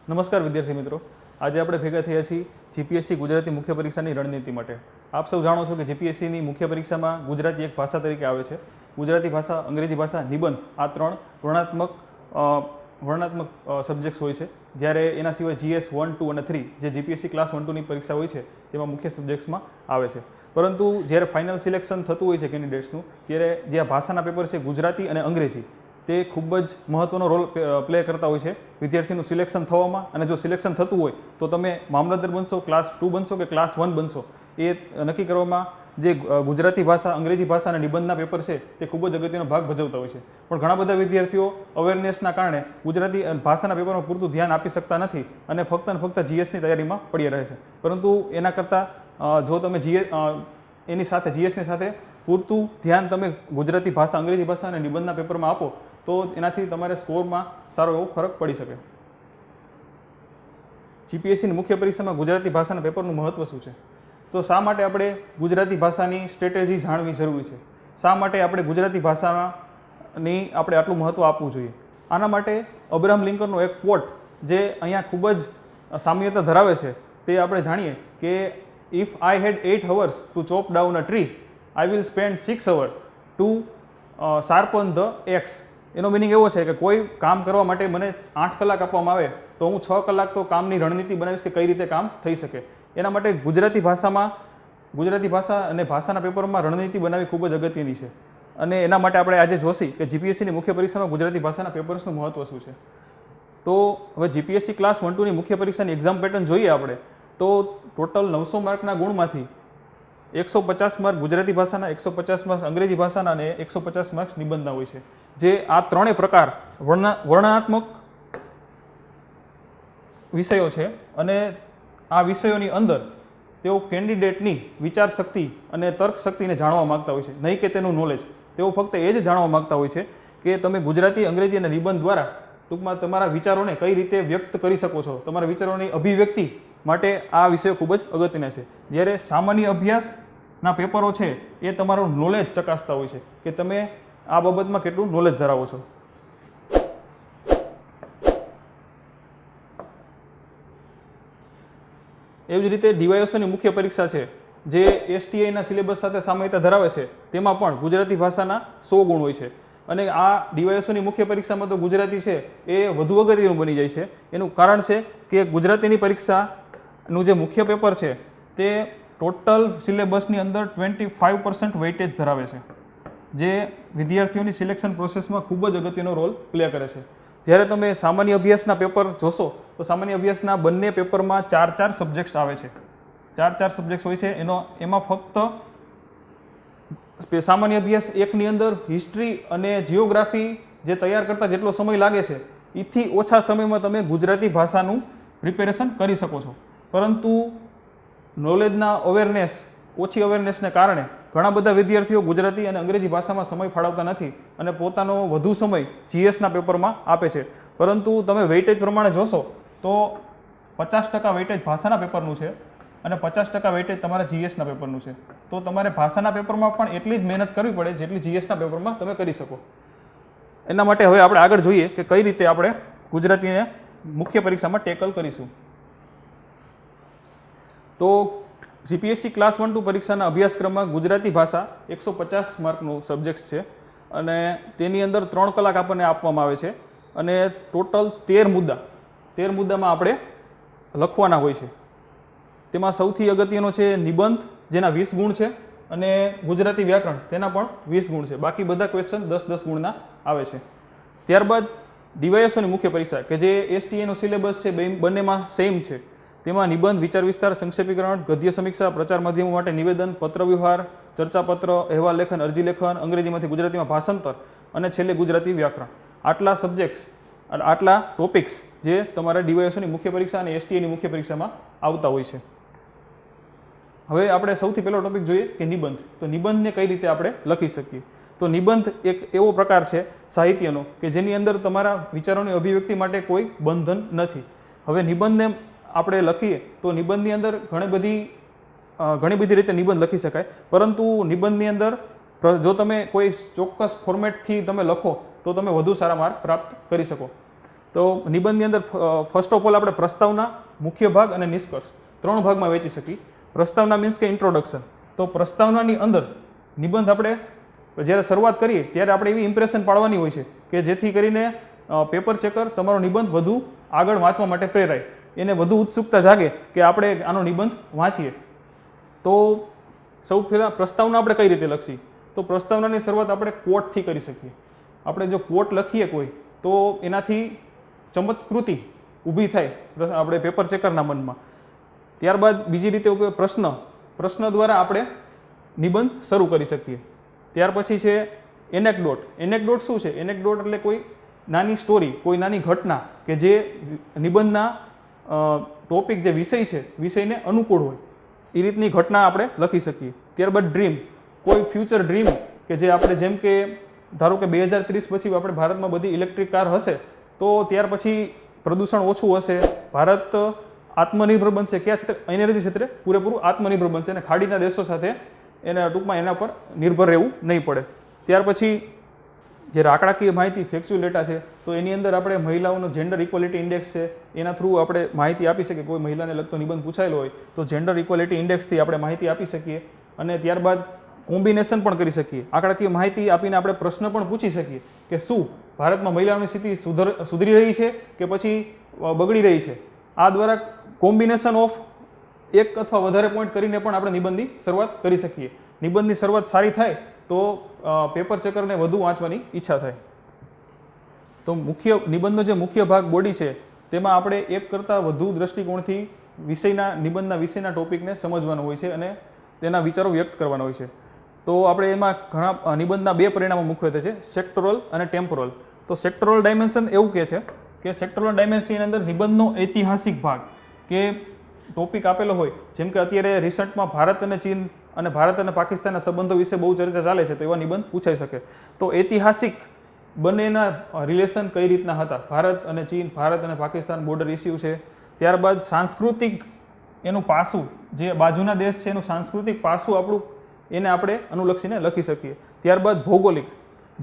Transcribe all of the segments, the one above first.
નમસ્કાર વિદ્યાર્થી મિત્રો, આજે આપણે ભેગા થયા છીએ જીપીએસસી ગુજરાતી મુખ્ય પરીક્ષાની રણનીતિ માટે। આપ સૌ જાણો છો કે જીપીએસસીની મુખ્ય પરીક્ષામાં ગુજરાતી એક ભાષા તરીકે આવે છે। ગુજરાતી ભાષા, અંગ્રેજી ભાષા, નિબંધ આ ત્રણ વર્ણનાત્મક સબ્જેક્ટ્સ હોય છે, જ્યારે એના સિવાય GS 1, 2 અને 3 જે જીપીએસસી ક્લાસ 1, 2ની પરીક્ષા હોય છે તેમાં મુખ્ય સબ્જેક્ટ્સમાં આવે છે। પરંતુ જ્યારે ફાઇનલ સિલેક્શન થતું હોય છે કેન્ડિડેટ્સનું, ત્યારે જે આ ભાષાના પેપર છે ગુજરાતી અને અંગ્રેજી, તે ખૂબ જ મહત્વનો રોલ પ્લે કરતા હોય છે વિદ્યાર્થીનું સિલેક્શન થવામાં। અને જો સિલેક્શન થતું હોય તો તમે મામલતદાર બનશો, ક્લાસ 2 બનશો કે ક્લાસ 1 બનશો, એ નક્કી કરવામાં જે ગુજરાતી ભાષા, અંગ્રેજી ભાષા અને નિબંધના પેપર છે તે ખૂબ જ અગત્યનો ભાગ ભજવતા હોય છે। પણ ઘણા બધા વિદ્યાર્થીઓ અવેરનેસના કારણે ગુજરાતી ભાષાના પેપરમાં પૂરતું ધ્યાન આપી શકતા નથી અને ફક્ત ને ફક્ત GSની તૈયારીમાં પડ્યા રહે છે। પરંતુ એના કરતાં જો તમે એની સાથે GSની સાથે પૂરતું ધ્યાન તમે ગુજરાતી ભાષા, અંગ્રેજી ભાષા અને નિબંધના પેપરમાં આપો તો એનાથી તમારે સ્કોરમાં સારો એવો ફરક પડી શકે। જીપીએસસીની મુખ્ય પરીક્ષામાં ગુજરાતી ભાષાના પેપરનું મહત્વ શું છે? તો શા માટે આપણે ગુજરાતી ભાષાની સ્ટ્રેટેજી જાણવી જરૂરી છે? શા માટે આપણે ગુજરાતી ભાષાની આપણે આટલું મહત્વ આપવું જોઈએ? આના માટે અબ્રાહમ લિંકનનો એક કોટ જે અહીંયા ખૂબ જ સામ્યતા ધરાવે છે તે આપણે જાણીએ કે if I had 8 hours to chop down a tree, I will spend 6 hours to sharpen the axe. એનો મિનિંગ એવો છે કે કોઈ કામ કરવા માટે મને 8 કલાક આપવામાં આવે તો હું 6 કલાક તો કામની રણનીતિ બનાવીશ કે કઈ રીતે કામ થઈ શકે। એના માટે ગુજરાતી ભાષા અને ભાષાના પેપરમાં રણનીતિ બનાવવી ખૂબ જ અગત્યની છે। અને એના માટે આપણે આજે જોશી કે જીપીએસસીની મુખ્ય પરીક્ષામાં ગુજરાતી ભાષાના પેપર્સનું મહત્વ શું છે। તો હવે જીપીએસસી ક્લાસ 1, 2ની મુખ્ય પરીક્ષાની એક્ઝામ પેટર્ન જોઈએ આપણે તો ટોટલ 900 માર્કના ગુણમાંથી 150 માર્ક ગુજરાતી ભાષાના, 150 માર્ક અંગ્રેજી ભાષાના અને 150 માર્ક્સ નિબંધના હોય છે। જે આ ત્રણેય પ્રકાર વર્ણનાત્મક વિષયો છે અને આ વિષયોની અંદર તેઓ કેન્ડિડેટની વિચાર શક્તિ અને તર્ક શક્તિને જાણવા માગતા હોય છે, નહીં કે તેનું નોલેજ। તેઓ ફક્ત એ જ જાણવા માગતા હોય છે કે તમે ગુજરાતી, અંગ્રેજી અને નિબંધ દ્વારા ટૂંકમાં તમારા વિચારોને કઈ રીતે વ્યક્ત કરી શકો છો, તમારા વિચારોની અભિવ્યક્તિ માટે આ વિષયો ખૂબ જ અગત્યના છે। જ્યારે સામાન્ય અભ્યાસના પેપરો છે એ તમારું નોલેજ ચકાસતા હોય છે કે તમે આ બાબતમાં કેટલું નોલેજ ધરાવો છો। એવી જ રીતે ડીવાયએસઓની મુખ્ય પરીક્ષા છે જે STIના સિલેબસ સાથે સામ્યતા ધરાવે છે, તેમાં પણ ગુજરાતી ભાષાના 100 ગુણ હોય છે। અને આ ડીવાયએસઓની મુખ્ય પરીક્ષામાં તો ગુજરાતી છે એ વધુ અગત્યનું બની જાય છે। એનું કારણ છે કે ગુજરાતીની પરીક્ષાનું જે મુખ્ય પેપર છે તે ટોટલ સિલેબસની અંદર 25% વેઇટેજ ધરાવે છે, જે વિદ્યાર્થીઓની સિલેક્શન પ્રોસેસમાં ખૂબ જ અગત્યનો રોલ પ્લે કરે છે। જ્યારે તમે સામાન્ય અભ્યાસના પેપર જોશો તો સામાન્ય અભ્યાસના બંને પેપરમાં 4 સબ્જેક્ટ્સ આવે છે, 4 સબ્જેક્ટ્સ હોય છે। એમાં ફક્ત સામાન્ય અભ્યાસ એકની અંદર હિસ્ટ્રી અને જિયોગ્રાફી જે તૈયાર કરતા જેટલો સમય લાગે છે એથી ઓછા સમયમાં તમે ગુજરાતી ભાષાનું પ્રિપેરેશન કરી શકો છો। પરંતુ નોલેજના ઓછી અવેરનેસને કારણે ઘણા બધા વિદ્યાર્થીઓ ગુજરાતી અને અંગ્રેજી ભાષામાં સમય ફાળવતા નથી અને પોતાનો વધુ સમય GSના પેપરમાં આપે છે। પરંતુ તમે વેઇટેજ પ્રમાણે જોશો તો 50% વેઇટેજ ભાષાના પેપરનું છે અને 50% વેઇટેજ તમારા GSના પેપરનું છે। તો તમારે ભાષાના પેપરમાં પણ એટલી જ મહેનત કરવી પડે જેટલી GSના પેપરમાં તમે કરી શકો। એના માટે હવે આપણે આગળ જોઈએ કે કઈ રીતે આપણે ગુજરાતીને મુખ્ય પરીક્ષામાં ટેકલ કરીશું। તો જીપીએસસી ક્લાસ 1, 2 પરીક્ષાના અભ્યાસક્રમમાં ગુજરાતી ભાષા 150 માર્કનું સબ્જેક્ટ છે અને તેની અંદર 3 કલાક આપણને આપવામાં આવે છે અને ટોટલ 13 મુદ્દામાં આપણે લખવાના હોય છે। તેમાં સૌથી અગત્યનો છે નિબંધ, જેના 20 ગુણ છે, અને ગુજરાતી વ્યાકરણ, તેના પણ 20 ગુણ છે। બાકી બધા ક્વેશ્ચન 10-10 ગુણના આવે છે। ત્યારબાદ ડીવાયએસઓની મુખ્ય પરીક્ષા કે જે STIનો સિલેબસ છે બંનેમાં સેમ છે। તેમાં નિબંધ, વિચાર વિસ્તાર, સંક્ષેપીકરણ, ગદ્ય સમીક્ષા, પ્રચાર માધ્યમો માટે નિવેદન, પત્રવ્યવહાર, ચર્ચાપત્ર, અહેવાલ લેખન, અરજી લેખન, અંગ્રેજીમાંથી ગુજરાતીમાં ભાષાંતર અને છેલ્લે ગુજરાતી વ્યાકરણ, આટલા સબ્જેક્ટ્સ, આટલા ટોપિક્સ જે તમારા ડીવાયએસઓની મુખ્ય પરીક્ષા અને STIની મુખ્ય પરીક્ષામાં આવતા હોય છે। હવે આપણે સૌથી પહેલો ટોપિક જોઈએ કે નિબંધ। તો નિબંધને કઈ રીતે આપણે લખી શકીએ? તો નિબંધ એક એવો પ્રકાર છે સાહિત્યનો કે જેની અંદર તમારા વિચારોની અભિવ્યક્તિ માટે કોઈ બંધન નથી। હવે નિબંધને આપણે લખીએ તો નિબંધની અંદર ઘણી બધી રીતે નિબંધ લખી શકાય, પરંતુ નિબંધની અંદર જો તમે કોઈ ચોક્કસ ફોર્મેટથી તમે લખો તો તમે વધુ સારા માર્ક પ્રાપ્ત કરી શકો। તો નિબંધની અંદર ફર્સ્ટ ઓફ ઓલ આપણે પ્રસ્તાવના, મુખ્ય ભાગ અને નિષ્કર્ષ 3 ભાગમાં વહેંચી શકીએ. પ્રસ્તાવના મીન્સ કે ઇન્ટ્રોડક્શન. તો પ્રસ્તાવનાની અંદર નિબંધ આપણે જ્યારે શરૂઆત કરીએ ત્યારે આપણે એવી ઇમ્પ્રેશન પાડવાની હોય છે કે જેથી કરીને પેપર ચેકર તમારો નિબંધ વધુ આગળ વાંચવા માટે પ્રેરાય, એને વધુ ઉત્સુકતા જાગે કે આપણે આનો નિબંધ વાંચીએ. તો સૌ પહેલાં પ્રસ્તાવના આપણે કઈ રીતે લખશી? તો પ્રસ્તાવનાની શરૂઆત આપણે કોટથી કરી શકીએ. આપણે જો કોટ લખીએ કોઈ તો એનાથી ચમત્કૃતિ ઊભી થાય આપણે પેપર ચેકરના મનમાં. ત્યારબાદ બીજી રીતે પ્રશ્ન દ્વારા આપણે નિબંધ શરૂ કરી શકીએ. ત્યાર પછી છે એનેકડોટ. એનેકડોટ શું છે? એનેકડોટ એટલે કોઈ નાની સ્ટોરી, કોઈ નાની ઘટના કે જે નિબંધના ટોપિક જે વિષય છે વિષયને અનુકૂળ હોય એ રીતની ઘટના આપણે લખી શકીએ. ત્યારબાદ ડ્રીમ, કોઈ ફ્યુચર ડ્રીમ કે જે આપણે જેમ કે ધારો કે 2030 પછી આપણે ભારતમાં બધી ઇલેક્ટ્રિક કાર હશે તો ત્યાર પછી પ્રદૂષણ ઓછું હશે, ભારત આત્મનિર્ભર બનશે. કયા ક્ષેત્રે? એનર્જી ક્ષેત્રે પૂરેપૂરું આત્મનિર્ભર બનશે અને ખાડીના દેશો સાથે એના ટૂંકમાં એના પર નિર્ભર રહેવું નહીં પડે. ત્યાર પછી જે આંકડાકીય માહિતી ફેક્ચ્યુઅલ ડેટા છે તો એની અંદર આપણે મહિલાઓનો જેન્ડર ઇક્વાલિટી ઇન્ડેક્સ છે એના થ્રુ આપણે માહિતી આપી શકીએ. કોઈ મહિલાને લગતો નિબંધ પૂછાયેલો હોય તો જેન્ડર ઇક્વાલિટી ઇન્ડેક્સથી આપણે માહિતી આપી શકીએ. અને ત્યારબાદ કોમ્બિનેશન પણ કરી શકીએ. આંકડાકીય માહિતી આપીને આપણે પ્રશ્ન પણ પૂછી શકીએ કે શું ભારતમાં મહિલાઓની સ્થિતિ સુધરી રહી છે કે પછી બગડી રહી છે. આ દ્વારા કોમ્બિનેશન ઓફ એક અથવા વધારે પોઈન્ટ કરીને પણ આપણે નિબંધની શરૂઆત કરી શકીએ. નિબંધની શરૂઆત સારી થાય તો પેપર ચેકરને વધુ વાંચવાની ઈચ્છા થાય. તો નિબંધનો જે મુખ્ય ભાગ બોડી છે તેમાં આપણે એક કરતાં વધુ દ્રષ્ટિકોણથી નિબંધના વિષયના ટોપિકને સમજવાનો હોય છે અને તેના વિચારો વ્યક્ત કરવાના હોય છે. તો આપણે એમાં ઘણા નિબંધના 2 પરિણામો મુખ્યત્વે છે, સેક્ટોરલ અને ટેમ્પોરલ. તો સેક્ટોરલ ડાયમેન્શન એવું કહે છે કે સેક્ટોરલ ડાયમેન્શનની અંદર નિબંધનો ઐતિહાસિક ભાગ કે ટોપિક આપેલો હોય, જેમ કે અત્યારે રિસન્ટમાં ભારત અને ચીન અને ભારત અને પાકિસ્તાનના સંબંધો વિશે બહુ ચર્ચા ચાલે છે તો એવા નિબંધ પૂછાઈ શકે. તો ઐતિહાસિક બંનેના રિલેશન કઈ રીતના હતા, ભારત અને ચીન, ભારત અને પાકિસ્તાન બોર્ડર ઇસ્યુ છે. ત્યારબાદ સાંસ્કૃતિક એનું પાસું, જે બાજુના દેશ છે એનું સાંસ્કૃતિક પાસું આપણું એને આપણે અનુલક્ષીને લખી શકીએ. ત્યારબાદ ભૌગોલિક,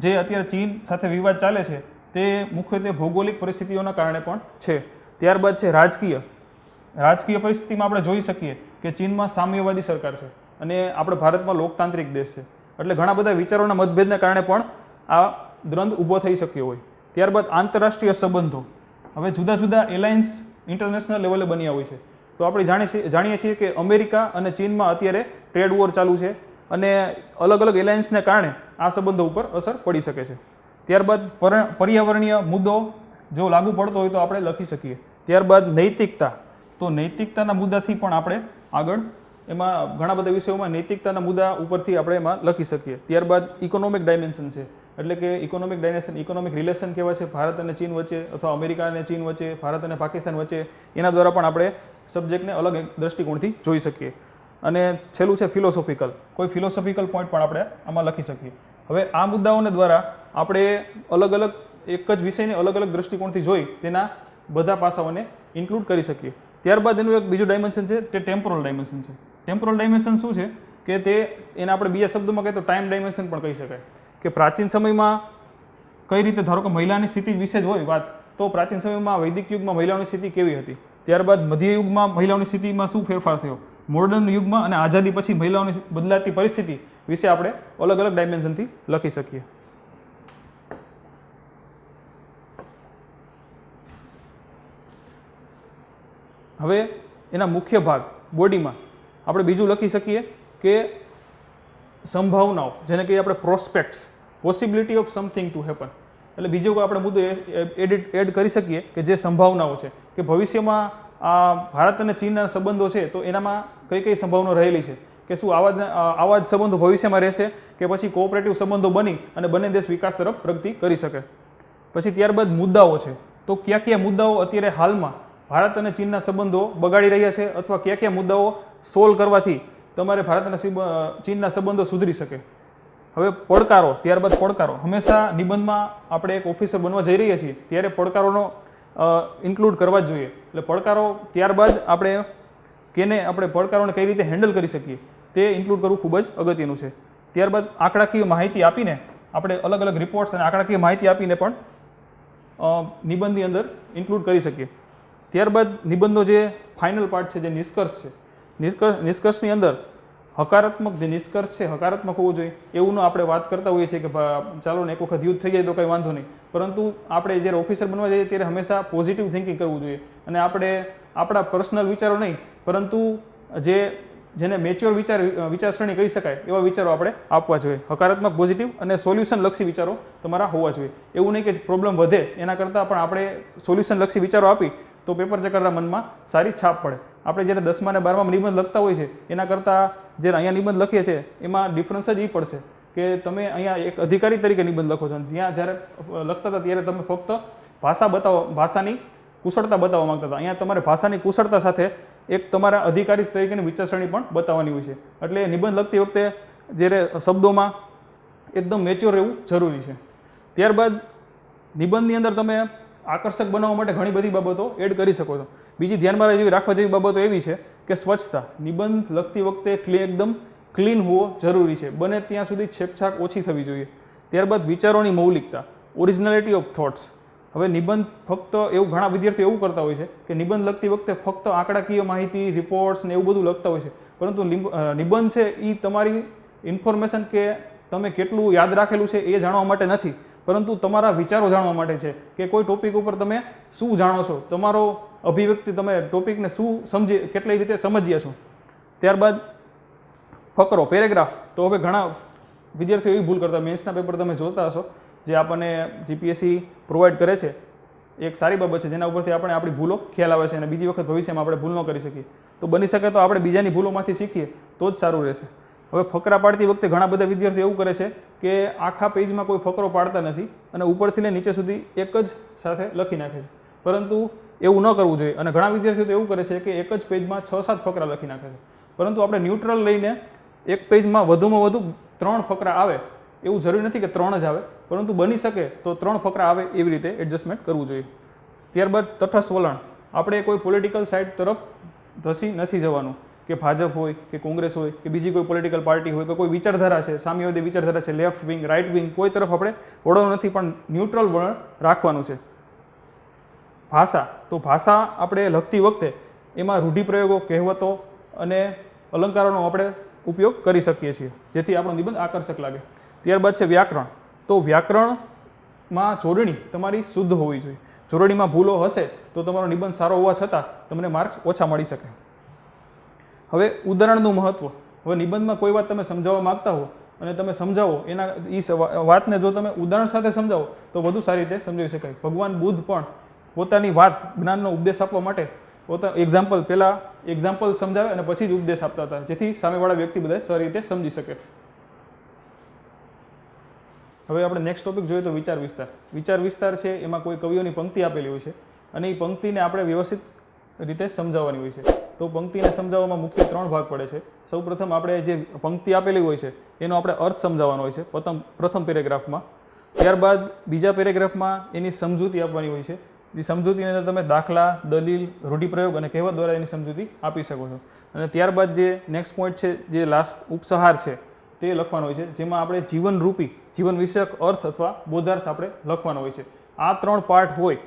જે અત્યારે ચીન સાથે વિવાદ ચાલે છે તે મુખ્યત્વે ભૌગોલિક પરિસ્થિતિઓના કારણે પણ છે. ત્યારબાદ છે રાજકીય પરિસ્થિતિમાં આપણે જોઈ શકીએ કે ચીનમાં સામ્યવાદી સરકાર છે અને આપણે ભારતમાં લોકતાંત્રિક દેશ છે, એટલે ઘણા બધા વિચારોના મતભેદના કારણે પણ આ દ્વંદ્વ ઊભો થઈ શક્યો હોય. ત્યારબાદ આંતરરાષ્ટ્રીય સંબંધો, હવે જુદા જુદા એલાયન્સ ઇન્ટરનેશનલ લેવલે બન્યા હોય છે. તો આપણે જાણીએ છીએ કે અમેરિકા અને ચીનમાં અત્યારે ટ્રેડ વોર ચાલુ છે અને અલગ અલગ એલાયન્સને કારણે આ સંબંધો ઉપર અસર પડી શકે છે. ત્યારબાદ પર્યાવરણીય મુદ્દો જો લાગુ પડતો હોય તો આપણે લખી શકીએ. ત્યારબાદ નૈતિકતા, તો નૈતિકતાના મુદ્દાથી પણ આપણે આગળ એમાં ઘણા બધા વિષયોમાં નૈતિકતાના મુદ્દા ઉપરથી આપણે એમાં લખી શકીએ. ત્યારબાદ ઇકોનોમિક ડાયમેન્શન છે, એટલે કે ઇકોનોમિક રિલેશન કેવા છે ભારત અને ચીન વચ્ચે અથવા અમેરિકા અને ચીન વચ્ચે, ભારત અને પાકિસ્તાન વચ્ચે, એના દ્વારા પણ આપણે સબ્જેક્ટને અલગ દ્રષ્ટિકોણથી જોઈ શકીએ. અને છેલ્લું છે ફિલોસોફિકલ, કોઈ ફિલોસોફિકલ પોઈન્ટ પણ આપણે આમાં લખી શકીએ. હવે આ મુદ્દાઓને દ્વારા આપણે અલગ અલગ એક જ વિષયને અલગ અલગ દ્રષ્ટિકોણથી જોઈ તેના બધા પાસાઓને ઇન્ક્લુડ કરી શકીએ. ત્યારબાદ એનું એક બીજું ડાયમેન્શન છે તે ટેમ્પોરલ ડાયમેન્શન છે. ટેમ્પોરલ ડાયમેન્શન શું છે કે એને આપણે બીજા શબ્દોમાં કહીએ તો ટાઈમ ડાયમેન્શન પણ કહી શકાય. કે પ્રાચીન સમયમાં કઈ રીતે, ધારો કે મહિલાની સ્થિતિ વિશે જ હોય વાત, તો પ્રાચીન સમયમાં વૈદિક યુગમાં મહિલાઓની સ્થિતિ કેવી હતી, ત્યારબાદ મધ્ય યુગમાં મહિલાઓની સ્થિતિમાં શું ફેરફાર થયો, મોડર્ન યુગમાં અને આઝાદી પછી મહિલાઓની બદલાતી પરિસ્થિતિ વિશે આપણે અલગ અલગ ડાયમેન્શનથી લખી શકીએ. હવે એના મુખ્ય ભાગ બોડીમાં આપણે બીજું લખી શકીએ કે સંભાવનાઓ, જેને કહીએ આપણે prospects, possibility of something to happen. એટલે બીજો કોઈ આપણે મુદ્દો એડ કરી શકીએ કે જે સંભાવનાઓ છે કે ભવિષ્યમાં આ ભારત અને ચીનના સંબંધો છે તો એનામાં કઈ કઈ સંભાવનાઓ રહેલી છે, કે શું આવા જ સંબંધો ભવિષ્યમાં રહેશે કે પછી કોઓપરેટિવ સંબંધો બની અને બંને દેશ વિકાસ તરફ પ્રગતિ કરી શકે. પછી ત્યારબાદ મુદ્દાઓ છે, તો કયા કયા મુદ્દાઓ અત્યારે હાલમાં ભારત અને ચીનના સંબંધો બગાડી રહ્યા છે અથવા કયા કયા મુદ્દાઓ સોલ્વ કરવાથી તમારે ભારત અને ચીનના સંબંધો સુધરી શકે. હવે પડકારો, ત્યારબાદ પડકારો. હંમેશા નિબંધમાં આપણે એક ઓફિસર બનવા જઈ રહ્યા છીએ ત્યારે પડકારોનો ઇન્ક્લુડ કરવા જ જોઈએ. એટલે પડકારો ત્યારબાદ આપણે પડકારોને કઈ રીતે હેન્ડલ કરી શકીએ તે ઇન્ક્લુડ કરવું ખૂબ જ અગત્યનું છે. ત્યારબાદ આંકડાકીય માહિતી આપીને આપણે અલગ અલગ રિપોર્ટ્સ અને આંકડાકીય માહિતી આપીને પણ નિબંધની અંદર ઇન્ક્લુડ કરી શકીએ. ત્યારબાદ નિબંધનો જે ફાઇનલ પાર્ટ છે, જે નિષ્કર્ષ છે, નિષ્કર્ષની અંદર હકારાત્મક જે નિષ્કર્ષ છે હકારાત્મક હોવું જોઈએ એવું આપણે વાત કરતા હોઈએ છીએ કે ચાલો ને એક વખત યુદ્ધ થઈ જાય તો કંઈ વાંધો નહીં, પરંતુ આપણે જ્યારે ઓફિસર બનવા જઈએ ત્યારે હંમેશા પોઝિટિવ થિંકિંગ કરવું જોઈએ અને આપણે આપણા પર્સનલ વિચારો નહીં પરંતુ જેને મેચ્યોર વિચારસરણી કહી શકાય એવા વિચારો આપણે આપવા જોઈએ. હકારાત્મક, પોઝિટિવ અને સોલ્યુશન લક્ષી વિચારો તમારા હોવા જોઈએ. એવું નહીં કે પ્રોબ્લેમ વધે એના કરતાં પણ આપણે સોલ્યુશન લક્ષી વિચારો આપી તો પેપર ચેકરના મનમાં સારી છાપ પડે. આપણે જ્યારે 10મા અને 12મા નિબંધ લખતા હોય છે એના કરતાં જ્યારે અહીંયા નિબંધ લખીએ છીએ એમાં ડિફરન્સ જ એ પડશે કે તમે અહીંયા એક અધિકારી તરીકે નિબંધ લખો છો અને ત્યાં જ્યારે લખતા હતા ત્યારે તમે ફક્ત ભાષાની કુશળતા બતાવવા માંગતા હતા. અહીંયા તમારે ભાષાની કુશળતા સાથે એક તમારા અધિકારી તરીકેની વિચારસરણી પણ બતાવવાની હોય છે. એટલે નિબંધ લખતી વખતે જ્યારે શબ્દોમાં એકદમ મેચ્યોર રહેવું જરૂરી છે. ત્યારબાદ નિબંધની અંદર તમે આકર્ષક બનાવવા માટે ઘણી બધી બાબતો એડ કરી શકો છો. બીજી ધ્યાનમાં રાખવા જેવી બાબતો એવી છે કે સ્વચ્છતા. નિબંધ લખતી વખતે એકદમ ક્લીન હોવો જરૂરી છે. બને ત્યાં સુધી છેકછાક ઓછી થવી જોઈએ. ત્યારબાદ વિચારોની મૌલિકતા, ઓરિજિનાલિટી ઓફ થોટ્સ. હવે નિબંધ ફક્ત એવું ઘણા વિદ્યાર્થીઓ એવું કરતા હોય છે કે નિબંધ લખતી વખતે ફક્ત આંકડાકીય માહિતી, રિપોર્ટ્સ ને એવું બધું લખતા હોય છે, પરંતુ નિબંધ છે એ તમારી ઇન્ફોર્મેશન કે તમે કેટલું યાદ રાખેલું છે એ જાણવા માટે નથી, પરંતુ તમારા વિચારો જાણવા માટે છે કે કોઈ ટોપિક ઉપર તમે શું જાણો છો, તમારો અભિવ્યક્તિ તમે ટોપિકને શું કેટલી રીતે સમજ્યા છો. ત્યારબાદ ફકરો, પેરેગ્રાફ. તો હવે ઘણા વિદ્યાર્થીઓ એવી ભૂલ કરતા, મેન્સના પેપર તમે જોતા હશો જે આપણને જીપીએસસી પ્રોવાઈડ કરે છે, એક સારી બાબત છે જેના ઉપરથી આપણે આપણી ભૂલો ખ્યાલ આવે છે અને બીજી વખત ભવિષ્યમાં આપણે ભૂલ ન કરી શકીએ. તો બની શકે તો આપણે બીજાની ભૂલોમાંથી શીખીએ તો જ સારું રહેશે. હવે ફકરા પાડતી વખતે ઘણા બધા વિદ્યાર્થીઓ એવું કરે છે કે આખા પેજમાં કોઈ ફકરો પાડતા નથી અને ઉપરથી લઈને નીચે સુધી એક જ સાથે લખી નાખે છે, પરંતુ એવું ન કરવું જોઈએ. અને ઘણા વિદ્યાર્થીઓ તો એવું કરે છે કે એક જ પેજમાં 6-7 ફકરા લખી નાખે છે, પરંતુ આપણે ન્યુટ્રલ લઈને એક પેજમાં વધુમાં વધુ 3 ફકરા આવે, એવું જરૂરી નથી કે 3 જ આવે, પરંતુ બની શકે તો 3 ફકરા આવે એવી રીતે એડજસ્ટમેન્ટ કરવું જોઈએ. ત્યારબાદ તટસ્થ વલણ. આપણે કોઈ પોલિટિકલ સાઇડ તરફ ધસી નથી જવાનું કે ભાજપ હોય કે કોંગ્રેસ હોય કે બીજી કોઈ પોલિટિકલ પાર્ટી હોય કે કોઈ વિચારધારા છે, સામ્યવાદી વિચારધારા છે, લેફ્ટ વિંગ, રાઇટ વિંગ, કોઈ તરફ આપણે વળવાનું નથી, પણ ન્યુટ્રલ વલણ રાખવાનું છે. ભાષા. તો ભાષા આપણે લખતી વખતે એમાં રૂઢિપ્રયોગો, કહેવતો અને અલંકારોનો આપણે ઉપયોગ કરી શકીએ છીએ જેથી આપણો નિબંધ આકર્ષક લાગે. ત્યારબાદ છે વ્યાકરણ. તો વ્યાકરણમાં જોડણી તમારી શુદ્ધ હોવી જોઈએ. જોડણીમાં ભૂલો હશે તો તમારો નિબંધ સારો હોવા છતાં તમને માર્ક્સ ઓછા મળી શકે. હવે ઉદાહરણનું મહત્વ. હવે નિબંધમાં કોઈ વાત તમે સમજાવવા માંગતા હો અને તમે સમજાવો વાતને જો તમે ઉદાહરણ સાથે સમજાવો તો વધુ સારી રીતે સમજાવી શકાય. ભગવાન બુદ્ધ પણ પોતાની વાત, જ્ઞાનનો ઉપદેશ આપવા માટે પહેલાં એક્ઝામ્પલ સમજાવે અને પછી જ ઉપદેશ આપતા હતા, જેથી સામેવાળા વ્યક્તિ બધા સારી રીતે સમજી શકે. હવે આપણે નેક્સ્ટ ટોપિક જોઈએ તો વિચાર વિસ્તાર. વિચાર વિસ્તાર છે એમાં કોઈ કવિઓની પંક્તિ આપેલી હોય છે અને એ પંક્તિને આપણે વ્યવસ્થિત રીતે સમજાવવાની હોય છે. તો પંક્તિને સમજાવવામાં મુખ્ય 3 ભાગ પડે છે. સૌપ્રથમ આપણે જે પંક્તિ આપેલી હોય છે એનો આપણે અર્થ સમજાવવાનો હોય છે પ્રથમ પેરેગ્રાફમાં. ત્યારબાદ બીજા પેરેગ્રાફમાં એની સમજૂતી આપવાની હોય છે. એ સમજૂતીની અંદર તમે દાખલા, દલીલ, રૂઢિપ્રયોગ અને કહેવત દ્વારા એની સમજૂતી આપી શકો છો. અને ત્યારબાદ જે નેક્સ્ટ પોઈન્ટ છે, જે લાસ્ટ ઉપસંહાર છે તે લખવાનો હોય છે, જેમાં આપણે જીવન વિષયક અર્થ અથવા બોધાર્થ આપણે લખવાનો હોય છે. આ 3 પાર્ટ હોય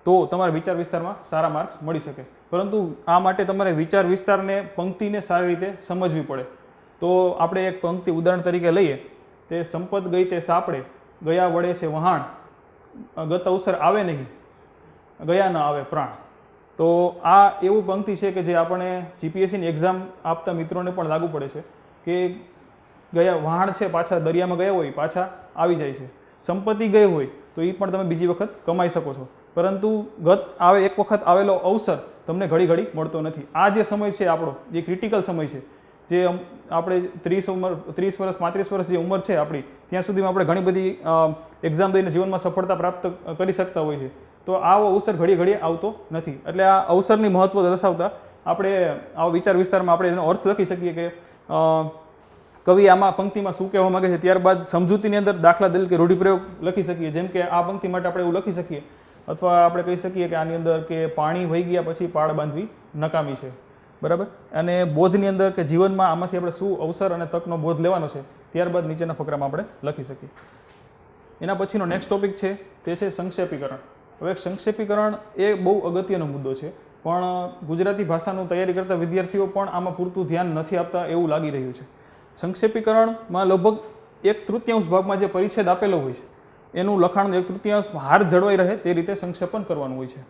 તો તમારા વિચાર વિસ્તારમાં સારા માર્ક્સ મળી શકે. પરંતુ આ માટે તમારે વિચાર વિસ્તારને પંક્તિને સારી રીતે સમજવી પડે. તો આપણે એક પંક્તિ ઉદાહરણ તરીકે લઈએ. તે સંપત ગઈ તે સાપડે, ગયા વડે છે વહાણ, ગત અવસર આવે નહીં, ગયા ન આવે પ્રાણ. તો આ એવું પંક્તિ છે કે જે આપણે જીપીએસસીની એક્ઝામ આપતા મિત્રોને પણ લાગુ પડે છે કે ગયા વહાણ છે, પાછા દરિયામાં ગયા હોય પાછા આવી જાય છે. સંપત્તિ ગઈ હોય તો એ પણ તમે બીજી વખત કમાઈ શકો છો, પરંતુ એક વખત આવેલો અવસર તમને ઘડી ઘડી મળતો નથી. આ જે સમય છે આપણો, જે ક્રિટિકલ સમય છે, જે આપણે 30 વર્ષ 35 વર્ષ જે ઉંમર છે આપણી, ત્યાં સુધીમાં આપણે ઘણી બધી એક્ઝામ દઈને જીવનમાં સફળતા પ્રાપ્ત કરી શકતા હોય છે. તો આવો અવસર ઘડી ઘડી આવતો નથી. એટલે આ અવસરની મહત્વ દર્શાવતા આપણે આ વિચાર વિસ્તારમાં આપણે એનો અર્થ લખી શકીએ કે કવિ આમાં પંક્તિમાં શું કહેવા માંગે છે. ત્યારબાદ સમજૂતીની અંદર દાખલા, દલીલ કે રૂઢિપ્રયોગ લખી શકીએ. જેમ કે આ પંક્તિ માટે આપણે એવું લખી શકીએ, અથવા આપણે કહી શકીએ કે આની અંદર કે પાણી વહી ગયા પછી પાળ બાંધવી નકામી છે, બરાબર. અને બોધની અંદર કે જીવનમાં આમાંથી આપણે શું અવસર અને તકનો બોધ લેવાનો છે, ત્યારબાદ નીચેના ફકરામાં આપણે લખી શકીએ. એના પછીનો નેક્સ્ટ ટોપિક છે તે છે સંક્ષેપીકરણ. હવે સંક્ષેપીકરણ એ બહુ અગત્યનો મુદ્દો છે, પણ ગુજરાતી ભાષાનું તૈયારી કરતા વિદ્યાર્થીઓ પણ આમાં પૂરતું ધ્યાન નથી આપતા એવું લાગી રહ્યું છે. સંક્ષેપીકરણમાં લગભગ 1/3 ભાગમાં જે પરિચ્છેદ આપેલો હોય છે એનું લખાણનું 1/3 હાર જળવાઈ રહે તે રીતે સંક્ષેપન કરવાનું હોય છે.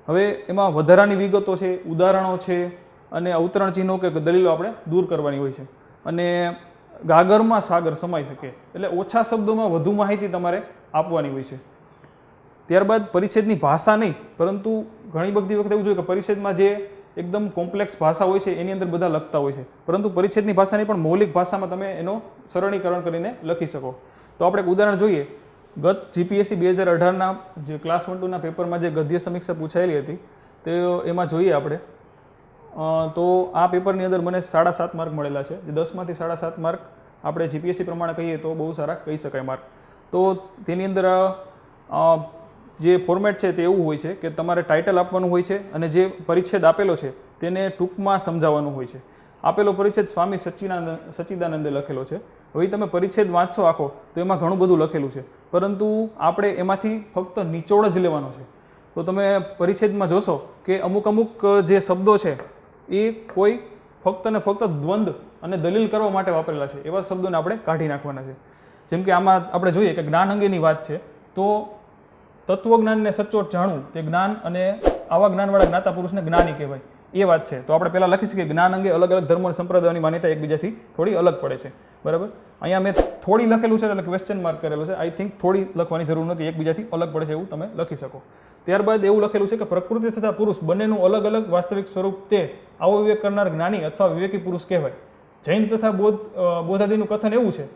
હવે એમાં વધારાની વિગતો છે, ઉદાહરણો છે અને અવતરણ ચિહ્નો કે દલીલો આપણે દૂર કરવાની હોય છે. અને ગાગરમાં સાગર સમાઈ શકે એટલે ઓછા શબ્દોમાં વધુ માહિતી તમારે આપવાની હોય છે. ત્યારબાદ પરિચ્છેદની ભાષા નહીં, પરંતુ ઘણી બધી વખત એવું જોઈએ કે પરિચ્છેદમાં જે એકદમ કોમ્પ્લેક્સ ભાષા હોય છે એની અંદર બધા લખતા હોય છે, પરંતુ પરિચ્છેદની ભાષાની પણ મૌલિક ભાષામાં તમે એનો સરળીકરણ કરીને લખી શકો. તો આપણે એક ઉદાહરણ જોઈએ. ગત જીપીએસસી 2018ના જે ક્લાસ 1-2ના પેપરમાં જે ગદ્ય સમીક્ષા પૂછાયેલી હતી તે એમાં જોઈએ આપણે તો આ પેપરની અંદર મને 7.5 માર્ક મળેલા છે. જે 10માંથી 7.5 માર્ક આપણે જીપીએસસી પ્રમાણે કહીએ તો બહુ સારા કહી શકાય માર્ક. તો તેની અંદર જે ફોર્મેટ છે તે એવું હોય છે કે તમારે ટાઇટલ આપવાનું હોય છે અને જે પરિચ્છેદ આપેલો છે તેને ટૂંકમાં સમજાવવાનું હોય છે. આપેલો પરિચ્છેદ સ્વામી સચ્ચિદાનંદે લખેલો છે. હવે તમે પરિચ્છેદ વાંચશો આખો તો એમાં ઘણું બધું લખેલું છે, પરંતુ આપણે એમાંથી ફક્ત નિચોડ જ લેવાનો છે. તો તમે પરિચ્છેદમાં જોશો કે અમુક જે શબ્દો છે એ કોઈ ફક્ત ને ફક્ત દ્વંદ અને દલીલ કરવા માટે વાપરેલા છે એવા શબ્દોને આપણે કાઢી નાખવાના છે. જેમ કે આમાં આપણે જોઈએ કે જ્ઞાન અંગેની વાત છે, તો તત્વજ્ઞાનને સચોટ જાણવું તે જ્ઞાન અને આવા જ્ઞાનવાળા જ્ઞાતા પુરુષને જ્ઞાની કહેવાય એ વાત છે. તો આપણે પહેલાં લખી શકીએ જ્ઞાન અંગે અલગ અલગ ધર્મો અને સંપ્રદાયોની માન્યતા એકબીજાથી થોડી અલગ પડે છે. બરાબર, અહીંયા મેં થોડી લખેલું છે એટલે ક્વેશ્ચન માર્ક કરેલો છે. આઈ થિંક થોડી લખવાની જરૂર નથી, એકબીજાથી અલગ પડે છે એવું તમે લખી શકો. ત્યારબાદ એવું લખેલું છે કે પ્રકૃતિ તથા પુરુષ બંનેનું અલગ અલગ વાસ્તવિક સ્વરૂપ તે આવો વિવેક કરનાર જ્ઞાની અથવા વિવેકી પુરુષ કહેવાય. જૈન તથા બોધાદિનું કથન એવું છે